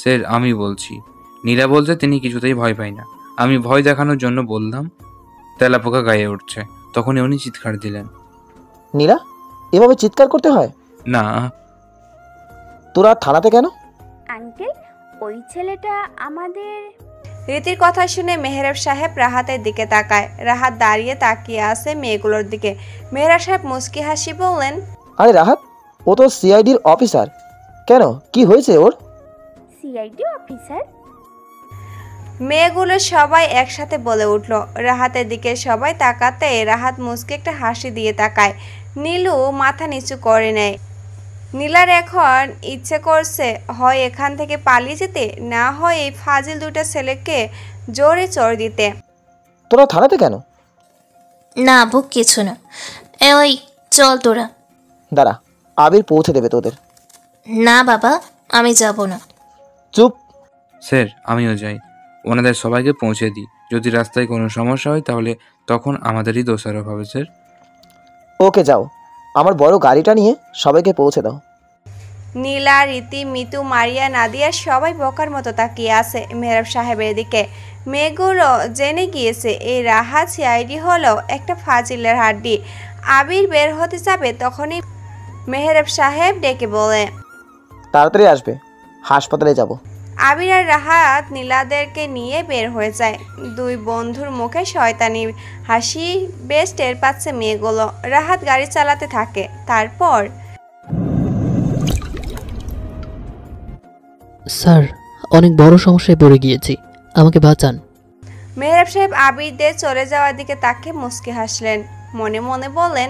[SPEAKER 14] স্যার, আমি বলছি। নীলা বলছে তিনি কিছুতেই ভয় পায় না। আমি ভয় দেখানোর জন্য বললাম তেলাপোকা গায়ে উঠছে, তখনই উনি চিৎকার দিলেন।
[SPEAKER 3] নীলা, এভাবে চিৎকার করতে হয়
[SPEAKER 14] না।
[SPEAKER 3] তোরা থানাতে কেন?
[SPEAKER 16] আঙ্কেল, ওই ছেলেটা আমাদের।
[SPEAKER 1] রীতির কথা শুনে মেহরাব সাহেব রাহাতের দিকে তাকায়। রাহাত দাঁড়িয়ে তাকিয়ে আছে মেয়েগুলোর দিকে। মেহরাব সাহেব মুচকি হাসি বললেন,
[SPEAKER 3] আরে রাহাত, ও তো সিআইডির অফিসার। কেন, কি হয়েছে ওর?
[SPEAKER 16] CID officer?
[SPEAKER 1] মেয়েগুলো সবাই একসাথে বলে উঠল। রাহাতের দিকে সবাই তাকাতে রাহাত মুচকি একটা হাসি দিয়ে তাকায়। নীলু মাথা নিচু করে নেয়। নীলার এখন ইচ্ছে করছে হয় এখান থেকে পালিয়ে যেতে, না হয় এই ফাজিল দুটা ছেলেকে জোরে চড় দিতে।
[SPEAKER 3] তোরা থানাতে কেন?
[SPEAKER 2] না আবু, কিছু না। ওই চল তোরা।
[SPEAKER 3] দাঁড়া, আবির পৌঁছে দেবে তোদের।
[SPEAKER 2] না বাবা, আমি যাব না।
[SPEAKER 3] চুপ।
[SPEAKER 14] স্যার, আমিও যাই। ওনাদের সবাইকে পৌঁছে দিই। যদি রাস্তায় কোনো সমস্যা হয় তাহলে তখন আমাদেরই দোষারোপ হবে স্যার।
[SPEAKER 3] ওকে, যাও, আমার বড় গাড়িটা নিয়ে সবাইকে পৌঁছে দাও।
[SPEAKER 1] নীলা, রীতি, মিতু, মারিয়া, নাদিয়া সবাই বোকার মতো তাকিয়ে আছে মেহরাব সাহেবের দিকে। মেয়েগুলো জেনে গিয়েছে এই রাহাত সিআইডি হলো একটা ফাজিলের হাড্ডি। আবির বের হতে যাবে তখনই মেহরাব সাহেব ডেকে বলে,
[SPEAKER 3] তাড়াতাড়ি আসবে, হাসপাতালে যাব।
[SPEAKER 1] আবির আর রাহাত নীলাদেরকে নিয়ে বের হয়ে যায়। দুই বন্ধুর মুখে শয়তানি হাসি বেশ টের পাচ্ছে মেয়েগুলো। রাহাত গাড়ি চালাতে থাকে। তারপর,
[SPEAKER 5] স্যার, অনেক বড় সমস্যায় পড়ে গিয়েছি, আমাকে বাঁচান।
[SPEAKER 1] মেহরাব সাহেব আবিরদের চলে যাওয়ার দিকে তাকে মুচকি হাসলেন। মনে মনে বলেন,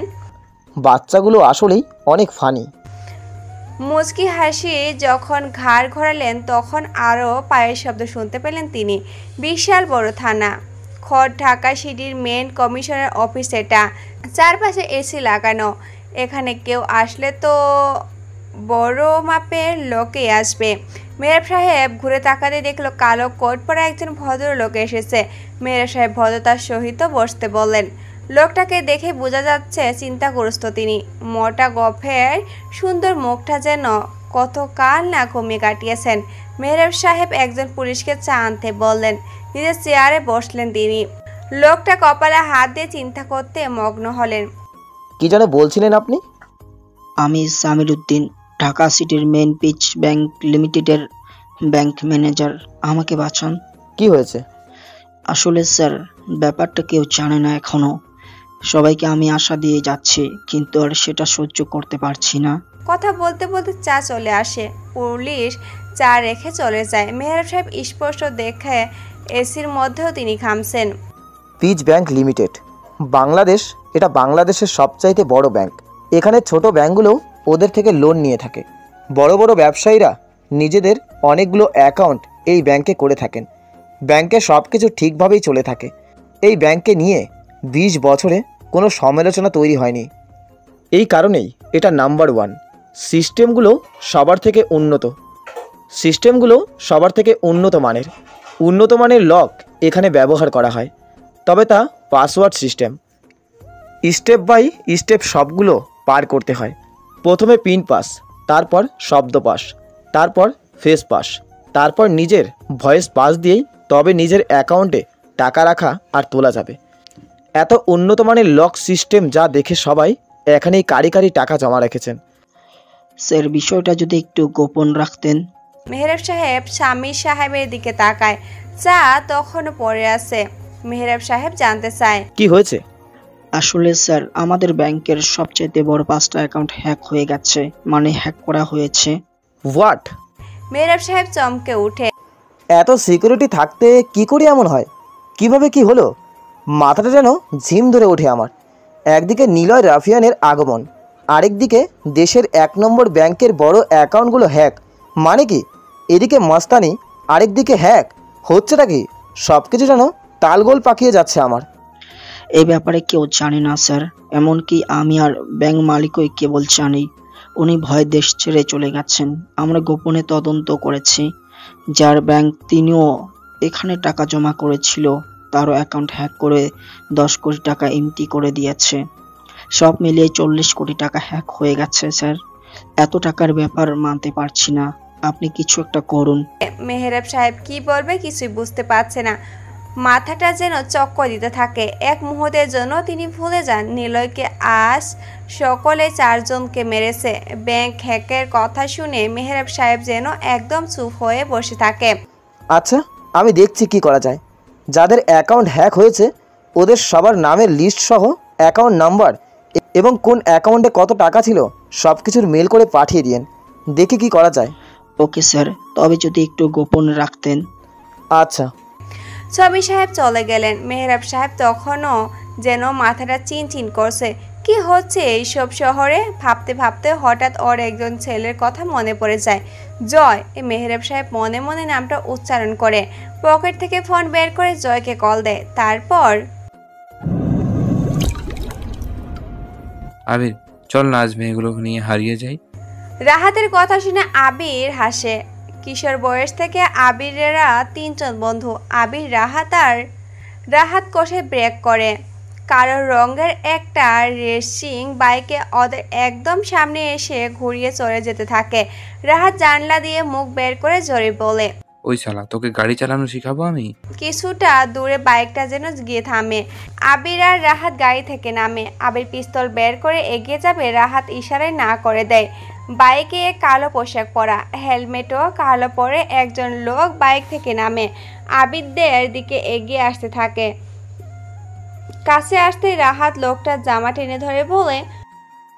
[SPEAKER 3] বাচ্চাগুলো আসলেই অনেক ফানি।
[SPEAKER 1] মুচকি হাসি যখন ঘাড় ঘোরালেন তখন আরও পায়ের শব্দ শুনতে পেলেন তিনি। বিশাল বড় থানা, খড় ঢাকা সিটির মেন কমিশনার অফিস এটা। চারপাশে এসি লাগানো। এখানে কেউ আসলে তো বড় মাপের লোকই আসবে। মেহরাব সাহেব ঘুরে তাকাতে দেখলো কালো কোট পরা একজন ভদ্রলোক এসেছে। মেহরাব সাহেব ভদ্রতার সহিত বসতে বললেন। লোকটাকে দেখে বোঝা যাচ্ছে চিন্তাগ্রস্ত তিনি। মোটা গফের সুন্দর মুখটা যেন কতকাল না ঘুমিয়ে কাটিয়েছেন। মেহরাব সাহেব একজন পুলিশকে চা আনতে বললেন। নিজের চেয়ারে বসলেন তিনি। লোকটা কপালে হাত দিয়ে চিন্তা করতে মগ্ন হলেন।
[SPEAKER 3] কি যেন বলছিলেন আপনি?
[SPEAKER 17] আমি সামির উদ্দিন, ঢাকা সিটির মেন পিচ ব্যাংক লিমিটেডের ব্যাংক ম্যানেজার। আমাকে বাঁচান।
[SPEAKER 3] কি হয়েছে?
[SPEAKER 17] আসলে স্যার, ব্যাপারটা কেউ জানে না এখনো। সবাইকে আমি আশা দিয়ে যাচ্ছি, কিন্তু আর সেটা সহ্য করতে পারছি না।
[SPEAKER 1] কথা বলতে বলতে চা চলে আসে। পুলিশ চা রেখে চলে যায়। মেহরাব সাহেব স্পষ্ট দেখে এসির মধ্যেও তিনি ঘামছেন।
[SPEAKER 3] পিচ ব্যাংক লিমিটেড বাংলাদেশ, এটা বাংলাদেশের সবচাইতে বড় ব্যাংক। এখানে ছোট ব্যাংকগুলো ওদের থেকে লোন নিয়ে থাকে। বড় বড় ব্যবসায়ীরা নিজেদের অনেকগুলো অ্যাকাউন্ট এই ব্যাংকে করে থাকেন। ব্যাংকে সব কিছু ঠিকভাবেই চলে থাকে। এই ব্যাংকে নিয়ে 20 বছরে কোনো সমালোচনা তৈরি হয়নি। এই কারণেই এটা নাম্বার 1। সিস্টেমগুলো সবার থেকে উন্নত মানের। উন্নত মানের লক এখানে ব্যবহার করা হয়, তবে তা password system. Step by step সবগুলো পার করতে হয়। প্রথমে পিন পাস, তারপর শব্দ পাস, তারপর ফেস পাস, তারপর নিজের ভয়েস পাস দিয়েই তবে নিজের অ্যাকাউন্টে টাকা রাখা আর তোলা যাবে। এত উন্নত মানের লক সিস্টেম যা দেখে সবাই এখানেই কারি টাকা জমা রেখেছেন।
[SPEAKER 17] স্যার, বিষয়টা যদি একটু গোপন রাখতেন।
[SPEAKER 1] মেহরাব সাহেব স্বামীর সাহেবের দিকে তাকায়। চা তখনও পড়ে আছে। মেহরাব সাহেব জানতে চায়,
[SPEAKER 3] কি হয়েছে?
[SPEAKER 17] আসলে স্যার, আমাদের ব্যাংকের সবচেয়ে বড় 5টা অ্যাকাউন্ট হ্যাক হয়ে গেছে, মানে হ্যাক করা হয়েছে।
[SPEAKER 3] হোয়াট?
[SPEAKER 1] মেহরাব সাহেব চমকে উঠে।
[SPEAKER 3] এত সিকিউরিটি থাকতে কি করে এমন হয়? কিভাবে কি হলো? মাথাটা যেন ঝিম ধরে ওঠে আমার। একদিকে নিলয় রাফিয়ানের আগমন, আরেকদিকে দেশের 1 নম্বর ব্যাংকের বড় অ্যাকাউন্টগুলো হ্যাক। মানে কি? এদিকে মস্তানি, আরেকদিকে হ্যাক। হচ্ছেটা কি? সব কিছু যেন তালগোল পাকিয়ে যাচ্ছে আমার।
[SPEAKER 17] এই ব্যাপারে কেউ জানে না স্যার, এমনকি আমি আর ব্যাংক মালিকই কেবল জানি। উনি ভয়ে দেশ ছেড়ে চলে গেছেন। আমরা গোপনে তদন্ত করেছি। যার ব্যাংক তিনিও এখানে টাকা জমা করেছিল, তারও অ্যাকাউন্ট হ্যাক করে 10 কোটি টাকা এমটি করে দিয়েছে। সব মিলিয়ে 40 কোটি টাকা হ্যাক হয়ে গেছে স্যার। এত টাকার ব্যাপার মানতে পারছি না, আপনি কিছু একটা করুন।
[SPEAKER 1] মেহরাব সাহেব কি বলবে কিছুই বুঝতে পারছে না। মাথাটা যেন চক্কর দিতে থাকে। এক মুহূর্তের জন্য তিনি ভুলে যান নিলয়কে আজ সকলে 4 জনকে মেরেছে। ব্যাংক হ্যাকের কথা শুনে মেহরাব সাহেব যেন একদম চুপ হয়ে বসে থাকে।
[SPEAKER 3] আচ্ছা, আমি দেখছি কি করা যায়। যাদের অ্যাকাউন্ট হ্যাক হয়েছে ওদের সবার নামের লিস্ট সহ অ্যাকাউন্ট নাম্বার এবং কোন অ্যাকাউন্টে কত টাকা ছিল সব কিছুর মেল করে পাঠিয়ে দিন। দেখি কি করা যায়।
[SPEAKER 17] ওকে স্যার, তবে যদি একটু গোপন রাখতেন।
[SPEAKER 3] আচ্ছা।
[SPEAKER 1] স্বামী সাহেব চলে গেলেন। মেহরাব সাহেব তখনও যেন মাথাটা চিনচিন করছে। কি হচ্ছে এইসব শহরে? ভাবতে ভাবতে হঠাৎ ওর একজন ছেলের কথা মনে পড়ে যায়, জয়। মেহরাব সাহেব মনে মনে নামটা উচ্চারণ করে পকেট থেকে ফোন বের করে জয়কে কল দেয়। তারপর,
[SPEAKER 14] আবির চল না আজ মেয়েগুলোকে নিয়ে হারিয়ে যাই।
[SPEAKER 1] রাহাতের কথা শুনে আবির হাসে। কিশোর বয়স থেকে আবিরেরা 3 জন বন্ধু। আবির, রাহাত কষে ব্রেক করে। কালো রঙের একটা রেসিং বাইকে ওদের একদম সামনে এসে ঘুরিয়ে চলে যেতে থাকে। রাহাত জানলা দিয়ে মুখ বের করে জোরে বলে,
[SPEAKER 14] ওই শালা, তোকে গাড়ি চালানো শিখাবো আমি।
[SPEAKER 1] কিছুটা দূরে বাইকটা যেন গিয়ে থামে। আবির আর রাহাত গাড়ি থেকে নামে। আবির পিস্তল বের করে এগিয়ে যাবে, রাহাত ইশারায় না করে দেয়। বাইকে কালো পোশাক পরা, হেলমেটও কালো পরে একজন লোক বাইক থেকে নামে। আবিরদের দিকে এগিয়ে আসতে থাকে। কাছে আসতে রাহাত লোকটার জামা টেনে ধরে বলে,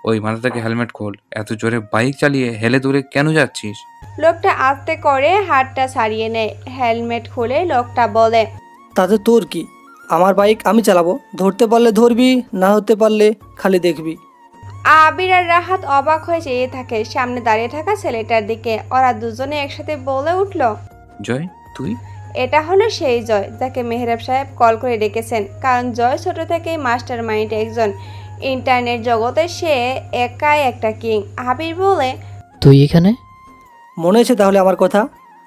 [SPEAKER 14] ওই মাথা থেকে হেলমেট খোল। এত জোরে বাইক চালিয়ে হেলে দূরে কেন যাচ্ছিস?
[SPEAKER 1] লোকটা আস্তে করে হাতটা ছাড়িয়ে নেয়। হেলমেট খুলে লোকটা বলে,
[SPEAKER 18] তাতে তোর কি? আমার বাইক আমি চালাবো, ধরতে পারলে ধরবি, না হতে পারলে খালি দেখবি।
[SPEAKER 1] আবির আর রাহাত অবাক হয়ে চেয়ে থাকে সামনে দাঁড়িয়ে থাকা ছেলেটার দিকে। ওরা দুজনে একসাথে বলে উঠল,
[SPEAKER 14] জয় তুই?
[SPEAKER 1] এটা হলো সেই জয় যাকে মেহরাব সাহেব কল করে ডেকেছেন। কারণ জয় ছোট থেকেই মাস্টার মাইন্ড একজন। ইন্টারনেট জগতে সে একাই একটা কিং। আবির বলে,
[SPEAKER 5] তুই এখানে?
[SPEAKER 18] মনে আছে তাহলে আমার কথা?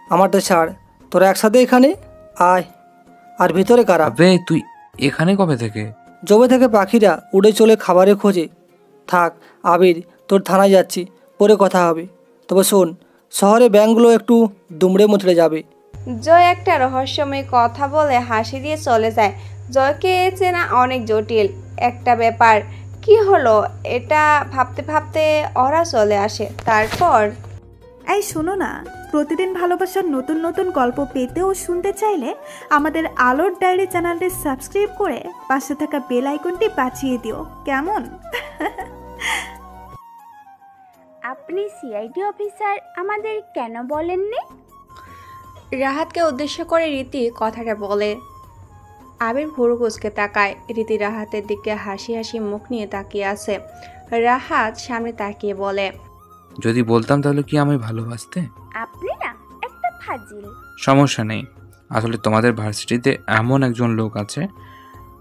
[SPEAKER 18] আমারটা ছাড়, তোরা একসাথে এখানে আয়। আর ভিতরে কারা?
[SPEAKER 14] আবে তুই এখানে কবে থেকে?
[SPEAKER 18] জবে থেকে পাখিরা উড়ে চলে খাবারের খোঁজে। থাক আবির, তোর থানায় যাচ্ছি, পরে কথা হবে। তবে শোন, শহরে ব্যাংকগুলো একটু দুমড়ে মুচড়ে যাবে।
[SPEAKER 1] জয় একটা রহস্যময় কথা বলে হাসি দিয়ে চলে যায়। জয়কে চেনা অনেক জটিল একটা ব্যাপার। কি হলো এটা ভাবতে ভাবতে ওরা চলে আসে। তারপর,
[SPEAKER 12] এই শোনো না, প্রতিদিন ভালোবাসার নতুন নতুন গল্প পেতে ও শুনতে চাইলে আমাদের আলোর ডায়েরি চ্যানেলটি সাবস্ক্রাইব করে পাশে থাকা বেল আইকনটি বাজিয়ে দিও, কেমন?
[SPEAKER 16] আপনি সিআইডি অফিসার আমাদের কেন বলেননি?
[SPEAKER 1] রাহাতকে উদ্দেশ্য করে রীতি কথাটা বলে। আবির ভুরু কুচকে তাকায়। রীতি রাহাতের দিকে হাসি হাসি মুখ নিয়ে তাকিয়ে আছে। রাহাত সামনে তাকিয়ে বলে,
[SPEAKER 14] যদি বলতাম তাহলে কি আমি ভালোবাসতে?
[SPEAKER 16] আপনি না একটা ফাজিল।
[SPEAKER 14] সমস্যা নেই, আসলে তোমাদের ভার্সিটিতে এমন একজন লোক আছে,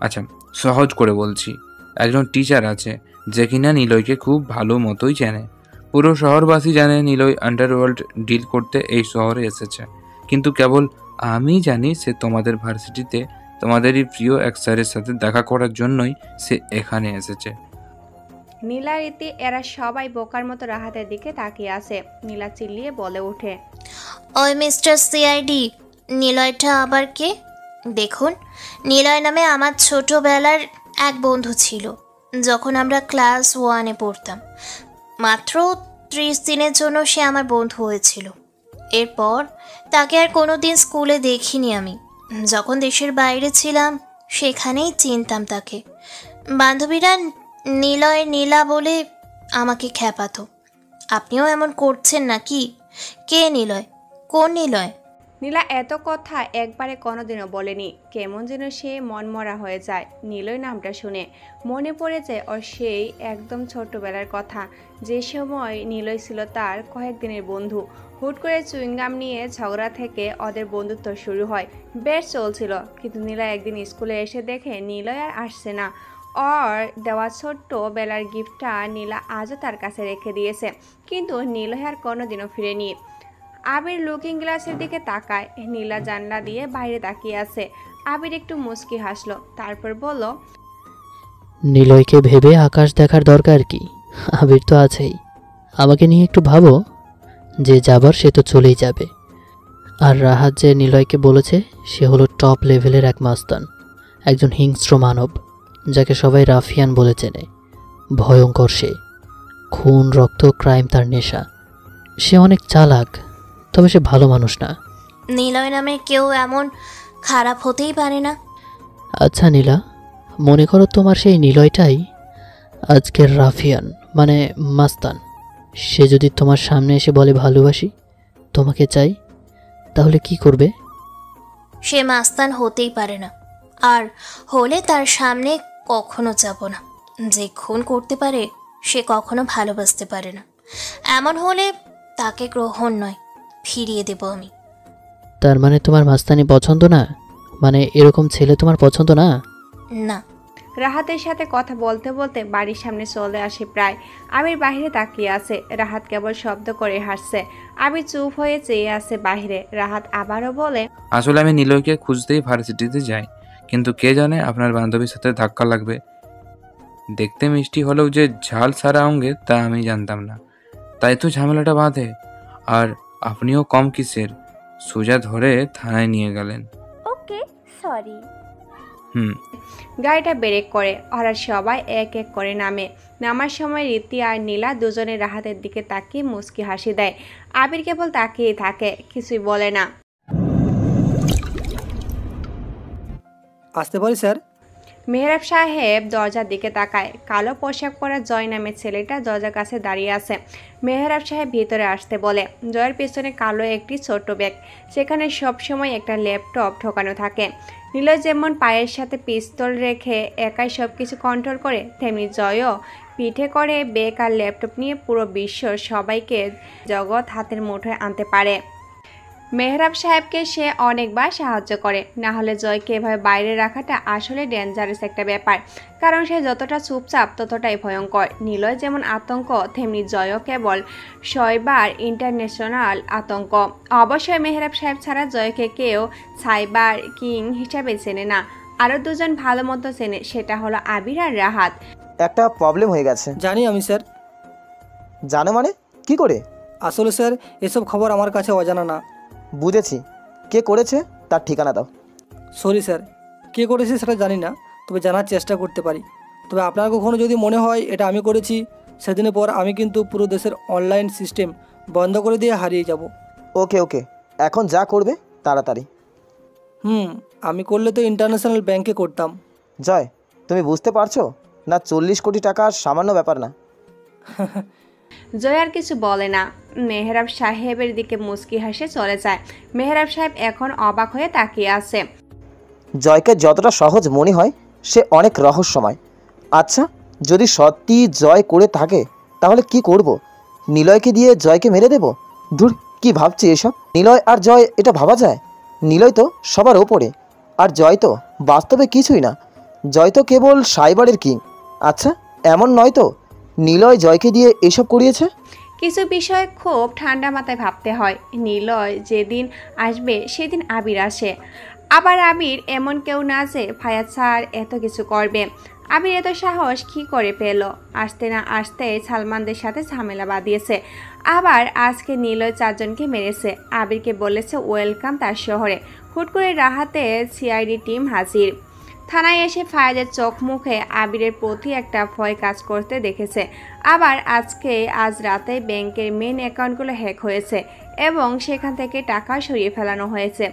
[SPEAKER 14] আচ্ছা সহজ করে বলছি, একজন টিচার আছে যে কিনা নিলয়কে খুব ভালো মতোই চেনে। পুরো শহরবাসী জানে নিলয় আন্ডারওয়ার্ল্ড ডিল করতে এই শহরে এসেছে, কিন্তু কেবল আমি জানি সে তোমাদের ভার্সিটিতে তোমাদেরই প্রিয় এক স্যারের সাথে দেখা করার জন্যই সে এখানে এসেছে।
[SPEAKER 1] নীলা রীতি এরা সবাই বোকার মতো রাহাতের দিকে তাকিয়ে আছে। নীলা চিল্লিয়ে বলে ওঠে,
[SPEAKER 2] ওই মিস্টার সিআইডি, নিলয়টা আবার কে? দেখুন, নিলয় নামে আমার ছোটবেলার এক বন্ধু ছিল। যখন আমরা ক্লাস 1-এ পড়তাম, মাত্র 30 দিনের জন্য সে আমার বন্ধু হয়েছিল। এরপর তাকে আর কোনো দিন স্কুলে দেখিনি আমি। যখন দেশের বাইরে ছিলাম সেখানেই চিনতাম তাকে। বান্ধবীরা নিলয় নীলা বলে আমাকে খ্যাপাতো। আপনিও এমন করছেন নাকি? কে নিলয়? কোন নিলয়?
[SPEAKER 1] নীলা এত কথা একবারে কোনোদিনও বলেনি। কেমন যেন সে মনমরা হয়ে যায় নিলয় নামটা শুনে। মনে পড়ে যায় ওর সেই একদম ছোট্টবেলার কথা, যে সময় নিলয় ছিল তার কয়েকদিনের বন্ধু। হুট করে চুইংগাম নিয়ে ঝগড়া থেকে ওদের বন্ধুত্ব শুরু হয়। বেশ চলছিল, কিন্তু নীলা একদিন স্কুলে এসে দেখে নিলয় আর আসছে না। ওর দেওয়া ছোট্ট বেলার গিফটটা নীলা আজও তার কাছে রেখে দিয়েছে, কিন্তু নিলয় আর কোনোদিনও ফিরেনি। আবির লুকিং গ্লাসের দিকে তাকায়। নীলা জানলা দিয়ে বাইরে তাকিয়ে আছে। আবির একটু মুচকি হাসলো, তারপর বলল,
[SPEAKER 5] নিলয়কে ভেবে আকাশ দেখার দরকার কি? আবির তো আছেই। আমাকে নিয়ে একটু ভাবো, যে যাবার সে তো চলেই যাবে। আর রাহাত যে নিলয়কে বলেছে সে হলো টপ লেভেলের এক মাস্তান, একজন হিংস্র মানব, যাকে সবাই রাফিয়ান বলে চেনে। ভয়ঙ্কর সে, খুন রক্ত ক্রাইম তার নেশা। সে অনেক চালাক, তবে সে ভালো মানুষ না।
[SPEAKER 2] নিলয় নামে কেউ এমন খারাপ হতেই পারে না।
[SPEAKER 5] আচ্ছা নীলা, মনে করো তোমার সেই নিলয়টাই আজকের রাফিয়ান, মানে মাস্তান। সে যদি তোমার সামনে এসে বলে ভালোবাসি, তোমাকে চাই, তাহলে কি করবে?
[SPEAKER 2] সে মাস্তান হতেই পারে না, আর হলে তার সামনে কখনো যাব না। যে খুন করতে পারে সে কখনো ভালোবাসতে পারে না। এমন হলে তাকে গ্রহণ নয়, ফিরিয়ে দেব আমি।
[SPEAKER 5] তার মানে তোমার মাস্তানি পছন্দ না? মানে এরকম ছেলে তোমার পছন্দ না?
[SPEAKER 2] না।
[SPEAKER 1] রাহাতের সাথে কথা বলতে বলতে বাড়ির সামনে চলে আসে প্রায়। আবির বাহিরে তাকিয়ে আছে। রাহাত কেবল শব্দ করে হাসছে। আবির চুপ হয়ে চেয়ে আছে বাহিরে। রাহাত আবারও বলে,
[SPEAKER 14] আসলে আমি নিলয়কে খুঁজতেই ভার্সিটিতে যাই, কিন্তু কে জানে আপনার বান্ধবীর সাথে ধাক্কা লাগবে। দেখতে মিষ্টি হলেও যে ঝাল সারা অঙ্গে তা আমি জানতাম না, তাই তো ঝামেলাটা বাঁধে। আর আপনিও কম কিসের, সোজা ধরে থানায় নিয়ে গেলেন।
[SPEAKER 16] ওকে, সরি।
[SPEAKER 1] গাড়িটা ব্রেক করে। ওরা সবাই এক এক করে নামে। নামার সময় রীতি আর নীলা দুজনে রাহাতের দিকে তাকিয়ে মুচকি হাসি দেয়। আবির কেবল তাকিয়ে থাকে, কিছুই বলে না।
[SPEAKER 18] আসতে পারি স্যার?
[SPEAKER 1] মেহরাব সাহেব দরজার দিকে তাকায়। কালো পোশাক পরা জয় নামের ছেলেটা দরজার কাছে দাঁড়িয়ে আছে। মেহরাব সাহেব ভিতরে আসতে বলে। জয়ের পেছনে কালো একটি ছোট ব্যাগ, সেখানে সবসময় একটা ল্যাপটপ ঢোকানো থাকে। নিলয় যেমন পায়ের সাথে পিস্তল রেখে একাই সব কিছু কন্ট্রোল করে, তেমনি জয়ও পিঠে করে ব্যাগ আর ল্যাপটপ নিয়ে পুরো বিশ্ব সবাইকে জগৎ হাতের মুঠোয় আনতে পারে। মেহরাব সাহেবকে সে অনেকবার সাহায্য করে, না হলে জয়কে এভাবে বাইরে রাখাটা আসলে ডেঞ্জারাস একটা ব্যাপার, কারণ সে যতটা চুপচাপ ততটাই ভয়ঙ্কর। নিলয় যেমন আতঙ্ক, তেমনি জয়ও কেবল সাইবার ইন্টারন্যাশনাল আতঙ্ক। অবশ্যই মেহরাব সাহেব ছাড়া জয়কে কেউ সাইবার কিং হিসাবে চেনে না। আরও দুজন ভালো মতো চেনে, সেটা হলো আবির আর রাহাত।
[SPEAKER 3] একটা প্রবলেম হয়ে গেছে।
[SPEAKER 18] জানি আমি স্যার।
[SPEAKER 3] জানো মানে? কি করে?
[SPEAKER 18] আসলে স্যার এসব খবর আমার কাছে অজানা না।
[SPEAKER 3] বুঝেছি, কে করেছে তার ঠিকানা দাও।
[SPEAKER 18] সরি স্যার, কে করেছে সেটা জানি না, তবে জানার চেষ্টা করতে পারি। তবে আপনার কখনো যদি মনে হয় এটা আমি করেছি, সেদিনের পর আমি কিন্তু পুরো দেশের অনলাইন সিস্টেম বন্ধ করে দিয়ে হারিয়ে যাব।
[SPEAKER 3] ওকে ওকে, এখন যা করবে তাড়াতাড়ি।
[SPEAKER 18] আমি করলে তো ইন্টারন্যাশনাল ব্যাংকে করতাম।
[SPEAKER 3] জয়, তুমি বুঝতে পারছো না 40 কোটি টাকা সামান্য ব্যাপার না।
[SPEAKER 1] জয় আর কিছু বলে না। মেহরাব সাহেবের দিকে মুচকি হাসে চলে যায়। মেহরাব সাহেব এখন অবাক হয়ে তাকিয়ে আছে।
[SPEAKER 3] জয়কে যতটা সহজ মনে হয় সে অনেক রহস্যময়। আচ্ছা, যদি সত্যি জয় করে থাকে তাহলে কি করব? নিলয়কে দিয়ে জয়কে মেরে দেব? দূর, কি ভাবছি এসব? নিলয় আর জয়, এটা ভাবা যায়? নিলয় তো সবার ওপরে, আর জয় তো বাস্তবে কিছুই না। জয় তো কেবল সাইবারের কিং। আচ্ছা, এমন নয় তো নিলয় জয়কে দিয়ে এসব করিয়েছে?
[SPEAKER 1] কিছু বিষয় খুব ঠান্ডা মাথায় ভাবতে হয়। নিলয় যেদিন আসবে সেদিন আবির আসে। আবার আবির এমন কেউ না যে ফায়াজ স্যার এত কিছু করবে। আবির এত সাহস কী করে পেল? আসতে না আসতে সালমানদের সাথে ঝামেলা বাঁধিয়েছে। আবার আজকে নিলয় 4 জনকে মেরেছে। আবিরকে বলেছে ওয়েলকাম তার শহরে। হুট করে রাহাতে সিআইডি টিম হাজির। থানায় এসে ফায়াজের চোখ মুখে আবিরের প্রতি একটা ভয় কাজ করতে দেখেছে। আবার আজ রাতে ব্যাংকের মেন অ্যাকাউন্টগুলো হ্যাক হয়েছে এবং সেখান থেকে টাকা সরিয়ে ফেলানো হয়েছে।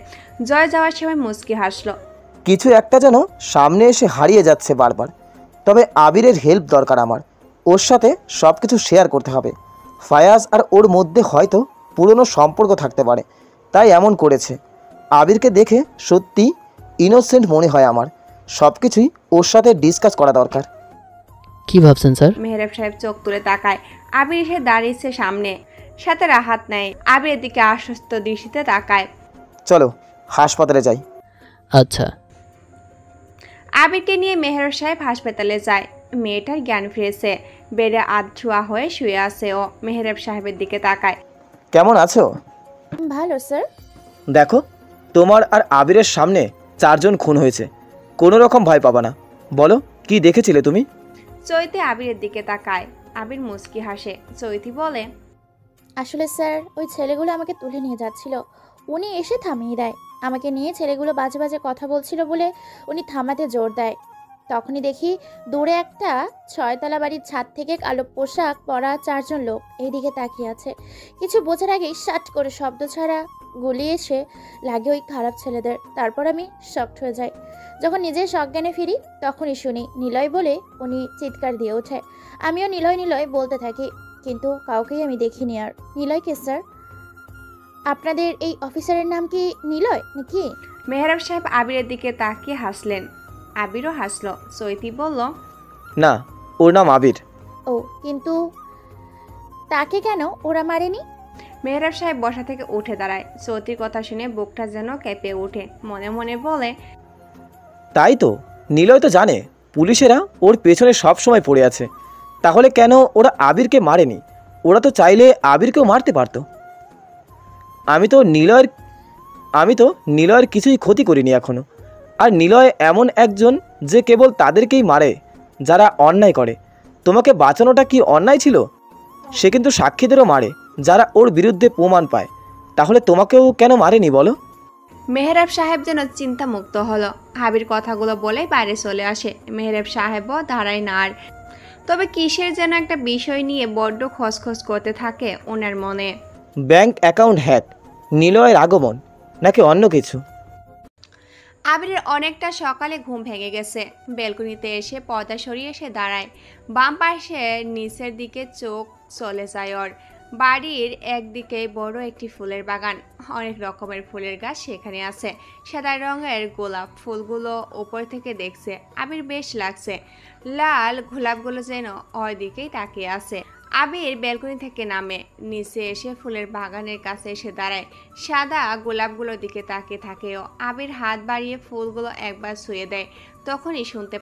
[SPEAKER 1] জয় যাওয়ার সময় মুচকি হাসলো।
[SPEAKER 3] কিছু একটা যেন সামনে এসে হারিয়ে যাচ্ছে বারবার। তবে আবিরের হেল্প দরকার আমার। ওর সাথে সব কিছু শেয়ার করতে হবে। ফায়াজ আর ওর মধ্যে হয়তো পুরনো সম্পর্ক থাকতে পারে, তাই এমন করেছে। আবিরকে দেখে সত্যি ইনোসেন্ট মনে হয় আমার। সব কিছুই ওর সাথে ডিসকাস করা দরকার।
[SPEAKER 5] কি ভাবছেন স্যার?
[SPEAKER 1] মেহরাব সাহেব চোখ তুলে তাকায়। আবির এসে দাঁড়িয়েছে সামনে, সাথে রাহাত নেয়। আবিরের দিকে আশ্বস্ত দৃষ্টিতে তাকায়।
[SPEAKER 3] চলো হাসপাতালে যাই।
[SPEAKER 5] আচ্ছা।
[SPEAKER 1] আবিরকে নিয়ে মেহরাব সাহেব হাসপাতালে যায়। মেয়েটার জ্ঞান ফিরেছে। বেডে আধশোয়া হয়ে শুয়ে আছে ও। মেহরাব সাহেবের দিকে তাকায়।
[SPEAKER 3] কেমন আছো?
[SPEAKER 16] ভালো স্যার।
[SPEAKER 3] দেখো, তোমার আর আবিরের সামনে 4 জন খুন হয়েছে। কোনো রকম ভয় পাবা না। বলো, কি দেখেছিলে তুমি?
[SPEAKER 1] চৈতি আবিরের দিকে তাকায়। আবির মুচকি হাসে। চৈতি বলে,
[SPEAKER 16] আসলে স্যার, ওই ছেলেগুলো আমাকে তুলে নিয়ে যাচ্ছিল। উনি এসে থামিয়ে দেয়। আমাকে নিয়ে ছেলেগুলো বাজে বাজে কথা বলছিল বলে উনি থামাতে জোর দেয়। তখনই দেখি দূরে একটা 6তলা বাড়ির ছাদ থেকে কালো পোশাক পরা 4 জন লোক এইদিকে তাকিয়ে আছে। কিছু বোঝার আগেই শাট করে শব্দ ছাড়া গুলি এসে লাগে ওই খারাপ ছেলেদের। তারপর আমি শকড হয়ে যাই। যখন নিজের সজ্ঞানে ফিরি তখনই শুনি নিলয় বলে উনি চিৎকার দিয়ে ওঠে। আমিও নিলয় নিলয় বলতে থাকি, কিন্তু কাউকেই আমি দেখিনি। আর নিলয় কে স্যার? আপনাদের এই অফিসারের নাম কি নিলয় নাকি?
[SPEAKER 1] মেহরাব সাহেব আবিরের দিকে তাকিয়ে হাসলেন। আবিরও হাসলো। চৈতি বলল,
[SPEAKER 3] না, ওর নাম আবির।
[SPEAKER 16] ও, কিন্তু তাকে কেন ওরা মারেনি?
[SPEAKER 1] মেহরাব সাহেব বসা থেকে উঠে দাঁড়ায়। চৈতির কথা শুনে বুকটা যেন কেঁপে ওঠে। মনে মনে বলে,
[SPEAKER 3] তাই তো, নিলয় তো জানে পুলিশেরা ওর পেছনে সব সময় পড়ে আছে। তাহলে কেন ওরা আবিরকে মারেনি? ওরা তো চাইলে আবিরকেও মারতে পারতো। আমি তো নিলয়ের কিছুই ক্ষতি করিনি এখনো। আর নিলয় এমন একজন যে কেবল তাদেরকেই মারে যারা অন্যায় করে। তোমাকে বাঁচানোটা কি অন্যায় ছিল? সে কিন্তু সাক্ষীদেরও মারে যারা ওর বিরুদ্ধে প্রমাণ পায়। তাহলে তোমাকেও কেন মারেনি বলো?
[SPEAKER 1] মেহরাব সাহেব যেন চিন্তামুক্ত হলো। আবির কথাগুলো বলে বাইরে চলে আসে। মেহরাব সাহেবও দাঁড়ায় না আর। তবে কিসের যেন একটা বিষয় নিয়ে বড্ড খসখস করতে থাকে ওনার মনে।
[SPEAKER 3] ব্যাংক অ্যাকাউন্ট হ্যাক, নিলয়ের আগমন, নাকি অন্য কিছু?
[SPEAKER 1] আবিরের অনেকটা সকালে ঘুম ভেঙে গেছে। বেলকনিতে এসে পর্দা সরিয়ে এসে দাঁড়ায়। বাম পাশে নিচের দিকে চোখ চলে যায় ওর। বাড়ির একদিকে বড় একটি ফুলের বাগান। অনেক রকমের ফুলের গাছ সেখানে আছে। সাদা রঙের গোলাপ ফুলগুলো উপর থেকে দেখছে আবির বেশ লাগছে। লাল গোলাপগুলো যেন ওর দিকেই তাকিয়ে আছে। আবির বেলকনি থেকে নামে, নিচে এসে ফুলের বাগানের কাছে এসে দাঁড়ায়। সাদা গোলাপগুলোর দিকে তাকিয়ে থাকেও। আবির হাত বাড়িয়ে ফুলগুলো একবার ছুঁয়ে দেয়। তখনই শুনতে